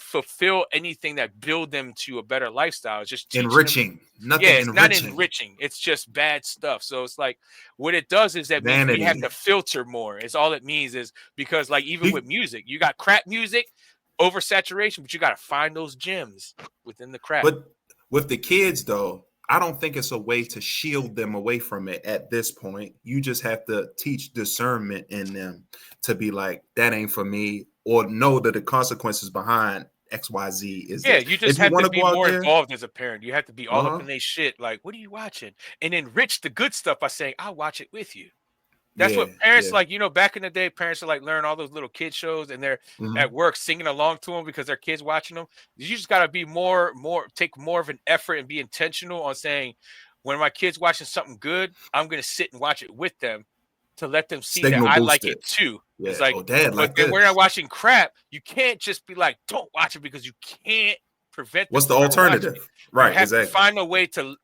fulfill anything that build them to a better lifestyle. It's just enriching. It's not enriching. It's just bad stuff. So it's like what it does is that we have to filter more. It's all it means is because like even with music, you got crap music, oversaturation, but you got to find those gems within the crap. But with the kids though, I don't think it's a way to shield them away from it at this point. You just have to teach discernment in them to be like, that ain't for me, or know that the consequences behind XYZ is. Yeah, you just have to be more involved as a parent. You have to be all up in their shit. Like, what are you watching? And enrich the good stuff by saying, I'll watch it with you. That's what parents like, back in the day, parents are like learn all those little kid shows and they're at work singing along to them because their kids watching them. You just got to be take more of an effort and be intentional on saying, when my kid's watching something good, I'm going to sit and watch it with them to let them see that I like it too. Yeah. It's like, but then we're not watching crap. You can't just be like, don't watch it because you can't prevent. What's the alternative? Right. You have to find a way to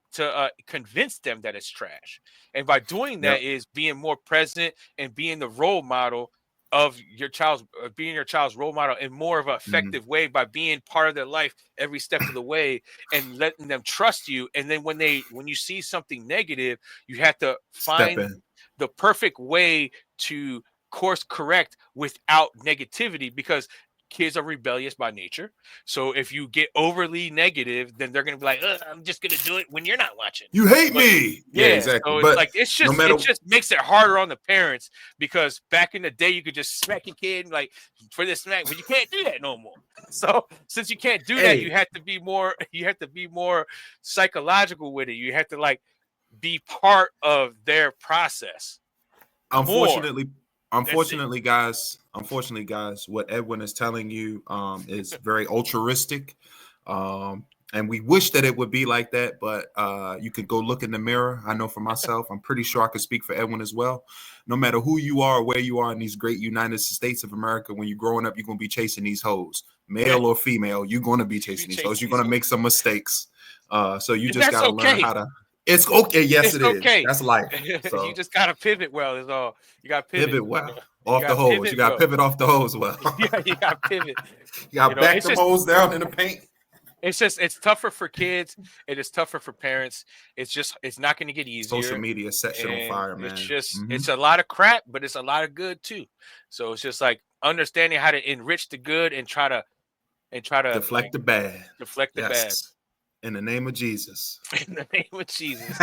convince them that it's trash. And by doing that is being more present and being the role model of your child's role model in more of an effective way by being part of their life every step of the way and letting them trust you. And then when you see something negative, you have to find the perfect way to course correct without negativity because kids are rebellious by nature. So if you get overly negative, then they're going to be like, I'm just going to do it when you're not watching. You hate me. Yeah, exactly. So it's like, it just makes it harder on the parents because back in the day, you could just smack your kid like for this smack, but you can't do that no more. So since you can't do that, you have to be more psychological with it. You have to like be part of their process. Unfortunately, guys, what Edwin is telling you is very altruistic. And we wish that it would be like that, but you could go look in the mirror. I know for myself, I'm pretty sure I could speak for Edwin as well. No matter who you are or where you are in these great United States of America, when you're growing up, you're going to be chasing these hoes, male or female. You're going to be chasing these hoes. You're going to make some mistakes. So you just got to learn how to. It's okay. Yes, it is. That's life. So. You just got to pivot well. Is all. You got to pivot well. Off the hose. You got to pivot off the hose well. Yeah, you got to pivot. You got to back the hose down in the paint. It's tougher for kids. It is tougher for parents. It's not going to get easier. Social media set shit on fire, man. It's just it's a lot of crap, but it's a lot of good too. So it's just like understanding how to enrich the good and try to deflect the bad. Deflect the bad. In the name of Jesus. In the name of Jesus.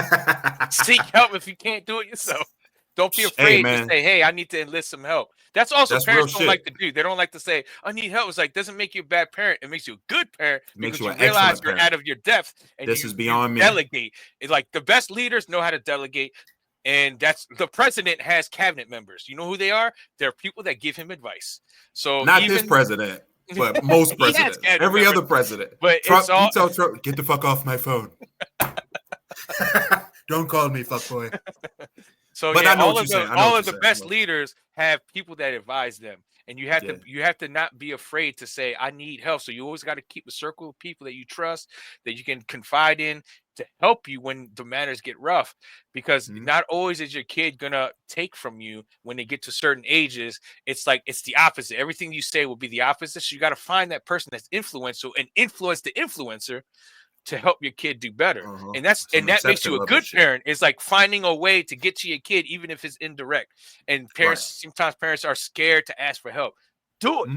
Seek help if you can't do it yourself. Don't be afraid to say, hey, I need to enlist some help. That's parents don't like to do. They don't like to say, I need help. It's like, doesn't make you a bad parent. It makes you a good parent because you realize you're out of your depth. And this is beyond me. Delegate. It's like the best leaders know how to delegate. And that's the president has cabinet members. You know who they are? They're people that give him advice. So not this president. But most presidents, every other president. But Trump, you tell Trump, get the fuck off my phone. Don't call me fuckboy. So but all of the best leaders have people that advise them, and you have to not be afraid to say I need help. So you always got to keep a circle of people that you trust, that you can confide in to help you when the matters get rough, because not always is your kid gonna take from you when they get to certain ages. It's like it's the opposite. Everything you say will be the opposite. So you got to find that person that's influential and influence the influencer to help your kid do better. And that makes you a good parent. It's like finding a way to get to your kid, even if it's indirect. And sometimes parents are scared to ask for help. Do it.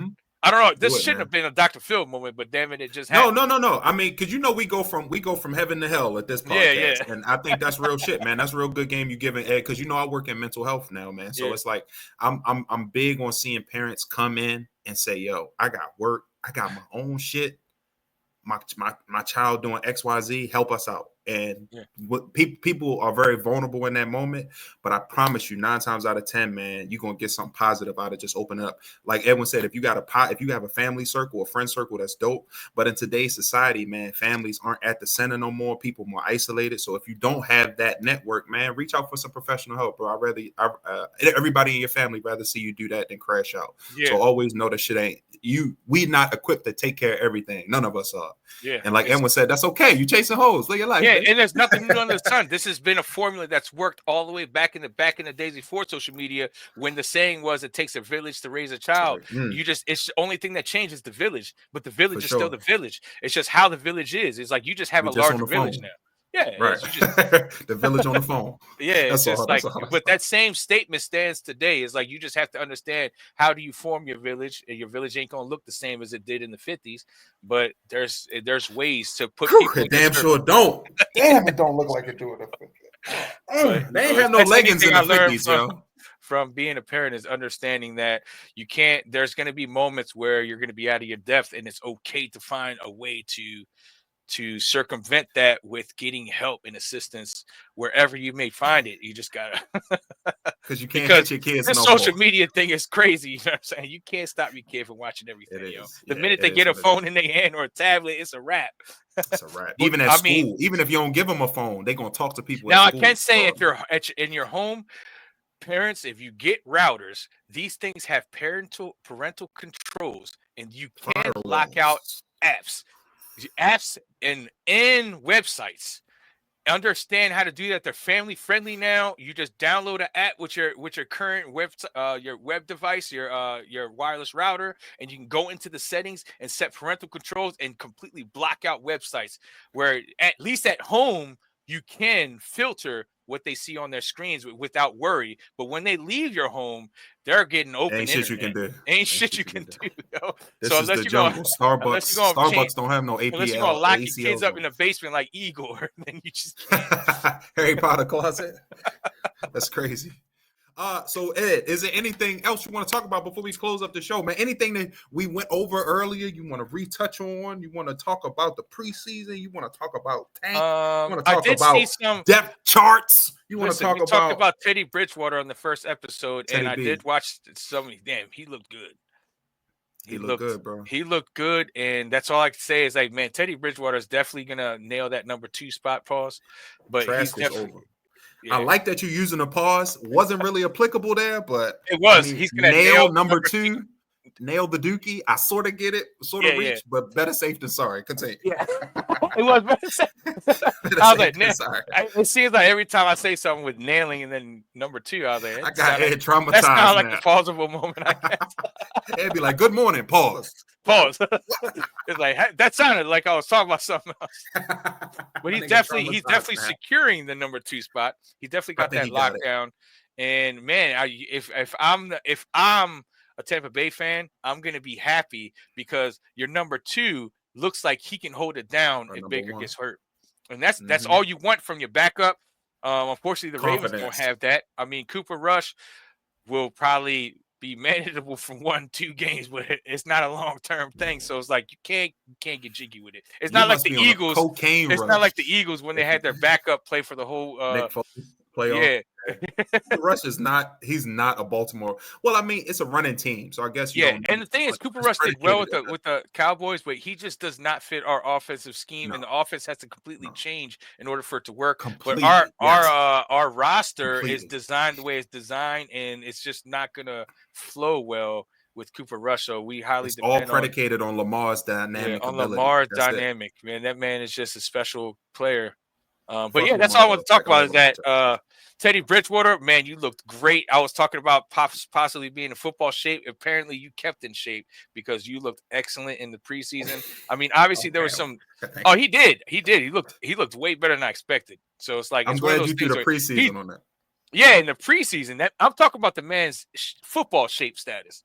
I don't know. This shouldn't have been a Dr. Phil moment, but damn it, it just happened. No. I mean, because we go from heaven to hell at this podcast, and I think that's real shit, man. That's a real good game you giving Ed, because I work in mental health now, man. So it's like I'm big on seeing parents come in and say, "Yo, I got work, I got my own shit. My child doing XYZ, help us out." And what people are very vulnerable in that moment, but I promise you, 9 times out of 10, man, you're gonna get something positive out of just opening up. Like Edwin said, if you have a family circle, a friend circle, that's dope. But in today's society, man, families aren't at the center no more. People more isolated. So if you don't have that network, man, reach out for some professional help, bro. Everybody in your family rather see you do that than crash out. So always know that shit ain't you. We not equipped to take care of everything. None of us are. And like Edwin said, that's okay. You chasing hoes. Live your life. And there's nothing new under the sun. This has been a formula that's worked all the way back in the days before social media, when the saying was it takes a village to raise a child. It's the only thing that changes the village, but the village is still the village. It's just how the village is. It's like you just have a larger village now. Yeah, right. The village on the phone. It's just but that same statement stands today. It's like you just have to understand, how do you form your village? And your village ain't gonna look the same as it did in the 50s, but there's ways to put people. It damn sure don't. Damn, it don't look like it do in the 50s. They ain't have no leggings in the 50s, yo. From being a parent is understanding that there's going to be moments where you're going to be out of your depth, and it's okay to find a way to circumvent that with getting help and assistance wherever you may find it. You just gotta, because you can't hit your kids. This social media thing is crazy. You know what I'm saying? You can't stop your kid from watching everything. The minute they get a phone in their hand or a tablet, it's a wrap. It's a wrap. Even at school, even if you don't give them a phone, they're gonna talk to people. Now, I can say, if you're in your home, parents, if you get routers, these things have parental controls, and you can block out apps and websites. Understand how to do that. They're family friendly now. You just download an app with your current your web device, your wireless router, and you can go into the settings and set parental controls and completely block out websites, where at least at home you can filter what they see on their screens without worry. But when they leave your home, they're getting open. Ain't shit you can do. Ain't shit you can do. Yo. This is the jungle. Starbucks don't have no APL. Unless you're gonna lock your kids up in the basement like Igor, then you just Harry Potter closet. That's crazy. So Ed, is there anything else you want to talk about before we close up the show, man? Anything that we went over earlier you want to retouch on? You want to talk about the preseason? You want to talk about tank? You want to talk about some depth charts? You want to talk about? Talked about Teddy Bridgewater on the first episode, and I did watch some. Damn, he looked good. He looked good, bro. He looked good, and that's all I can say is, like, man, Teddy Bridgewater is definitely gonna nail that number 2 spot. Pause, but he's definitely over. Yeah. I like that you're using a pause. Wasn't really applicable there, but it was. He's gonna nail number 2. Nail the dookie. I sort of get it, reach, but better safe than sorry. Continue. Yeah, it was better safe. I was like, it seems like every time I say something with nailing and then number 2, I was like, I got Ed traumatized. That's not like a pausable moment. I guess. It'd be like, good morning, pause. It's like, that sounded like I was talking about something else. But he's definitely securing the number 2 spot. He definitely got that lockdown. And man, if I'm a Tampa Bay fan, I'm gonna be happy, because your number 2 looks like he can hold it down if Baker gets hurt, and that's all you want from your backup. Unfortunately, the Ravens don't have that. I mean, Cooper Rush will probably be manageable for 1-2 games, but it's not a long-term thing. So it's like you can't get jiggy with it. It's not like the Eagles. It's not like the Eagles when they had their backup play for the whole playoff. Yeah. Rush is not. He's not a Baltimore. Well, I mean, it's a running team, so I guess and the thing is, Cooper Rush did well with the Cowboys, but he just does not fit our offensive scheme, and the offense has to completely change in order for it to work. But our roster is designed the way it's designed, and it's just not gonna flow well with Cooper Rush. So we highly depend all predicated on Lamar's dynamic. On Lamar's dynamic, man. That man is just a special player. But yeah, that's all I want to talk about is that Teddy Bridgewater, man, you looked great. I was talking about possibly being in football shape. Apparently, you kept in shape because you looked excellent in the preseason. I mean, obviously there was some. Oh, he did. He looked way better than I expected. So it's like I'm glad you did the preseason on that. Yeah, in the preseason, I'm talking about the man's football shape status.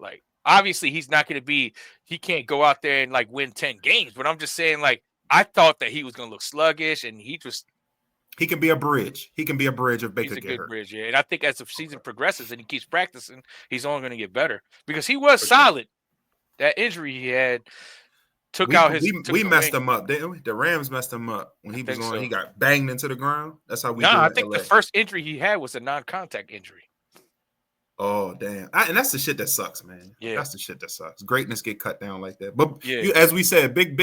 Like obviously he's not going to be. He can't go out there and like win 10 games. But I'm just saying, like, I thought that he was going to look sluggish, and he can be a bridge. He can be a bridge if Baker he's a get good hurt. bridge, yeah. And I think as the season progresses and he keeps practicing, he's only going to get better because he was solid. That injury he had we messed him up, didn't we? The Rams messed him up when he was on. So. He got banged into the ground. That's how we. I think the first injury he had was a non-contact injury. Oh damn! And that's the shit that sucks, man. Yeah, that's the shit that sucks. Greatness get cut down like that. But as we said, big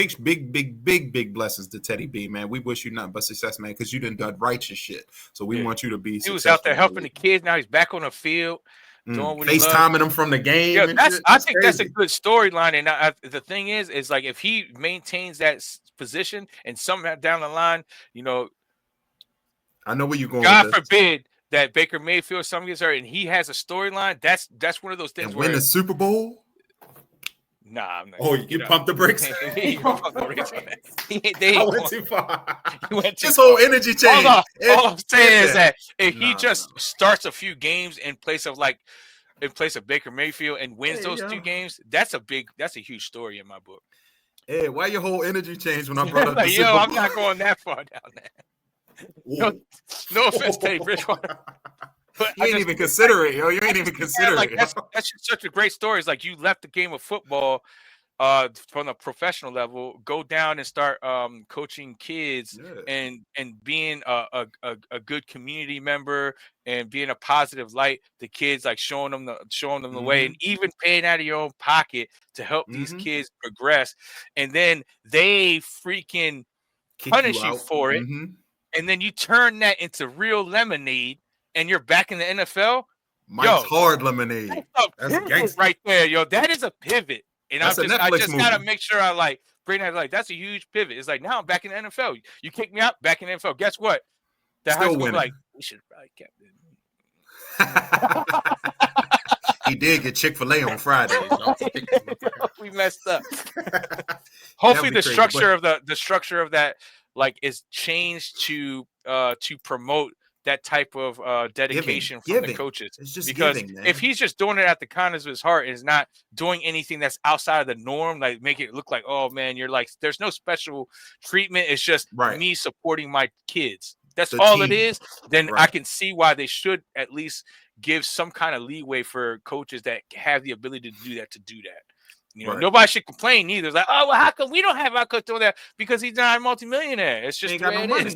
blessings to Teddy B, man. We wish you nothing but success, man, because you done righteous shit. So we want you to be. He was out there helping the kids. Now he's back on the field. FaceTiming them from the game. Yeah, I think that's a good storyline. And the thing is like if he maintains that position and somehow down the line, I know where you're going. God forbid that Baker Mayfield something gets hurt and he has a storyline. That's one of those things. And win the Super Bowl. Nah, I'm not. Oh, you pumped the brakes. I went too far. This whole energy change. All I'm saying is that if he just starts a few games in place of Baker Mayfield and wins those 2 games, that's a huge story in my book. Hey, why your whole energy changed when I brought up the Super Bowl? I'm not going that far down there. No offense, Teddy Bridgewater. But you ain't even consider it, yo. You ain't even consider it. That's just such a great story. It's like you left the game of football from the professional level, go down and start coaching kids and being a good community member and being a positive light to kids, like showing them the way, and even paying out of your own pocket to help these kids progress. And then they freaking punish you for it. And then you turn that into real lemonade. And you're back in the NFL. Mike's Hard Lemonade. That's gangster right there, yo. That is a pivot, and I just gotta make sure I bring that. Like, that's a huge pivot. It's like now I'm back in the NFL. You kick me out, back in the NFL. Guess what? The high school like we should have probably kept it. He did get Chick-fil-A on Friday. We messed up. Hopefully, the structure of that is changed to promote that type of dedication from the coaches. It's just because if he's just doing it at the kindness of his heart and is not doing anything that's outside of the norm, like make it look like, oh man, you're like, there's no special treatment. It's just me supporting my kids. That's all it is. Then I can see why they should at least give some kind of leeway for coaches that have the ability to do that. Nobody should complain either. It's like, oh, well, how come we don't have our coach doing that? Because he's not a multimillionaire. It's just the way it is.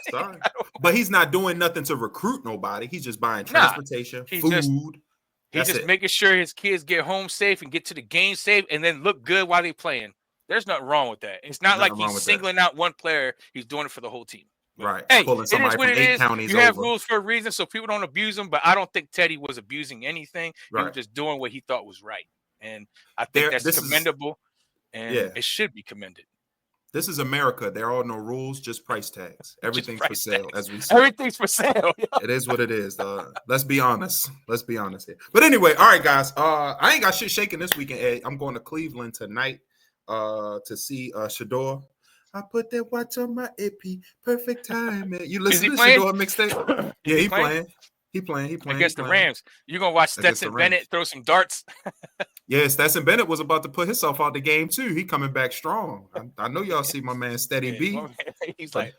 Sorry. But he's not doing nothing to recruit nobody. He's just buying transportation, food. He's just making sure his kids get home safe and get to the game safe and then look good while they're playing. There's nothing wrong with that. It's not like he's singling out one player. He's doing it for the whole team. Right. Hey, it is what it is. You have rules for a reason, so people don't abuse them. But I don't think Teddy was abusing anything. He was just doing what he thought was right. And I think that's commendable, and it should be commended. This is America. There are no rules, just price tags. Everything's for sale, as we say. Everything's for sale. It is what it is. Let's be honest. Here. But anyway, all right, guys. I ain't got shit shaking this weekend, Ed. I'm going to Cleveland tonight to see Shador. I put that watch on my AP. Perfect time, man. You listen to Shador mixtape? Yeah, he playing. He playing. Against the Rams. You're going to watch Stetson Bennett throw some darts? Yeah, Stetson Bennett was about to put himself out the game, too. He coming back strong. I know y'all see my man Steady B. He's like,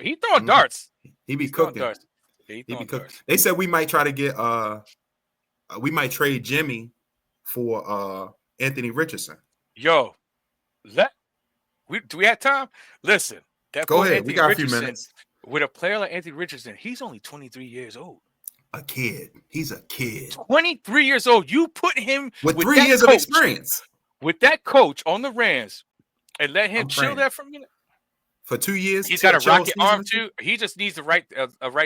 he throwing darts. He be cooking. He be cooking. They said we might try to get we might trade Jimmy for Anthony Richardson. Yo, do we have time? Listen. Go ahead. We got a few minutes. With a player like Anthony Richardson, he's only 23 years old. A kid. He's a kid. 23 years old. You put him with 3 years of experience. With that coach on the Rams and let him chill there for a minute. For 2 years. He's got a rocket arm too. He just needs the right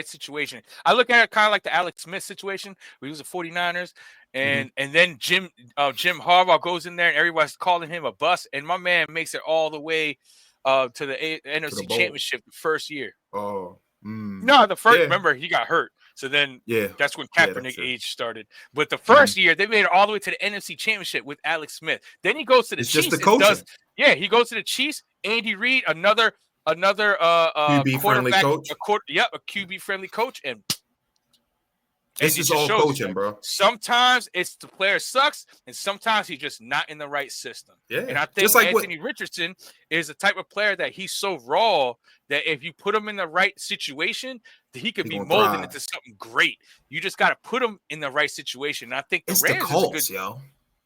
situation. I look at it kind of like the Alex Smith situation where he was a 49ers. And then Jim Harbaugh goes in there and everybody's calling him a bust. And my man makes it all the way to the NFC Championship the first year. Oh. No, the first. Remember, he got hurt. So then that's when Kaepernick age started. But the first year, they made it all the way to the NFC Championship with Alex Smith. Then he goes to the Chiefs. Just the he goes to the Chiefs. Andy Reid, another QB-friendly coach. A QB-friendly coach. And This is all coaching, bro. Sometimes it's the player sucks, and sometimes he's just not in the right system. Yeah. And I think Anthony Richardson is the type of player that he's so raw that if you put him in the right situation, he could be molded into something great. You just got to put him in the right situation. And I think the Rams Colts, is a good, yo.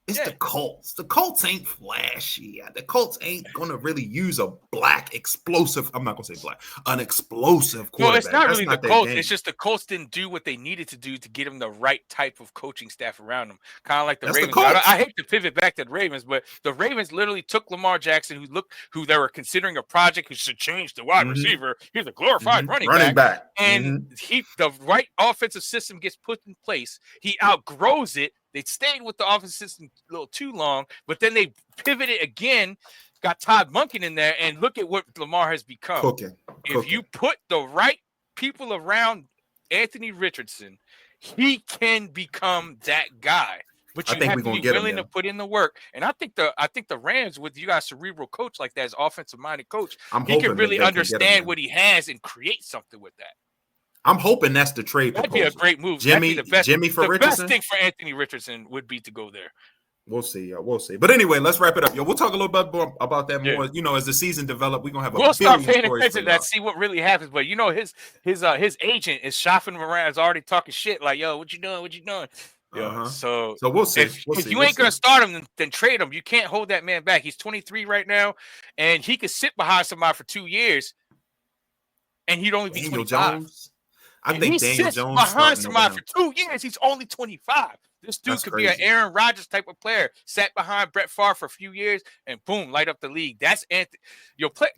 It's the Colts. The Colts ain't flashy. The Colts ain't gonna really use a black explosive. I'm not gonna say black, an explosive quarterback. No, it's not really the Colts. It's just the Colts didn't do what they needed to do to get them the right type of coaching staff around them. Kind of like the Ravens. I hate to pivot back to the Ravens, but the Ravens literally took Lamar Jackson, who they were considering a project who should change the wide receiver. He's a glorified running back. And the right offensive system gets put in place. He outgrows it. They stayed with the offensive system a little too long, but then they pivoted again, got Todd Monken in there, and look at what Lamar has become. If you put the right people around Anthony Richardson, he can become that guy. But you have to be willing to put in the work. And I think the Rams, with you guys cerebral coach like that, as offensive-minded coach, he can really understand what he has and create something with that. I'm hoping that's the trade proposal. That'd be a great move. Jimmy for Richardson. The best thing for Anthony Richardson would be to go there. We'll see, yo. We'll see. But anyway, let's wrap it up, yo. We'll talk a little bit more about that more. You know, as the season develops, we're gonna have we'll start paying attention to that, see what really happens. But you know, his agent is shopping him around, is already talking shit like, "Yo, what you doing? What you doing?" So we'll see. If you ain't gonna start him, then trade him. You can't hold that man back. He's 23 right now, and he could sit behind somebody for 2 years, and he'd only be 25. I think Daniel Jones behind somebody for 2 years. He's only 25. This dude could be an Aaron Rodgers type of player. Sat behind Brett Favre for a few years and boom, light up the league. That's Anthony.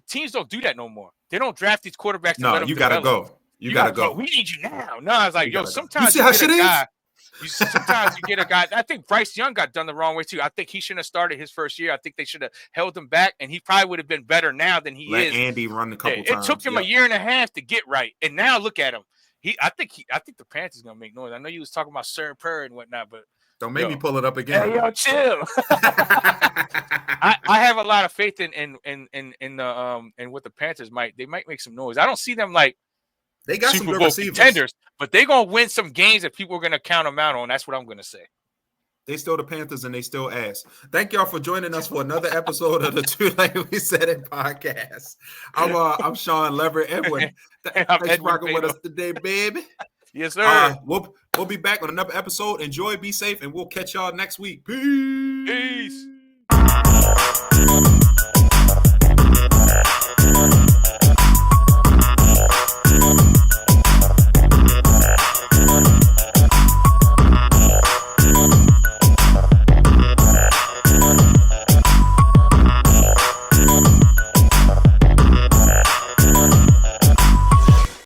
Teams don't do that no more. They don't draft these quarterbacks. No, you gotta go. You gotta go. We need you now. No, I was like, sometimes you see how shit is. Sometimes you get a guy. I think Bryce Young got done the wrong way too. I think he shouldn't have started his first year. I think they should have held him back, and he probably would have been better now than he is. Let Andy run a couple times. It took him a year and a half to get right, and now look at him. I think the Panthers gonna make noise. I know you was talking about Sir Purr and whatnot, but don't make me pull it up again. Hey, yo, chill. I have a lot of faith in what the Panthers might make some noise. I don't see them like they got Super some good Bowl receivers, contenders, but they're gonna win some games that people are gonna count them out on. That's what I'm gonna say. They still the Panthers and they still ass. Thank y'all for joining us for another episode of the TLWSI podcast. I'm Sean Leverett Edwin. Thanks for rocking with us today, baby. Yes, sir. We'll be back on another episode. Enjoy, be safe, and we'll catch y'all next week. Peace. Peace.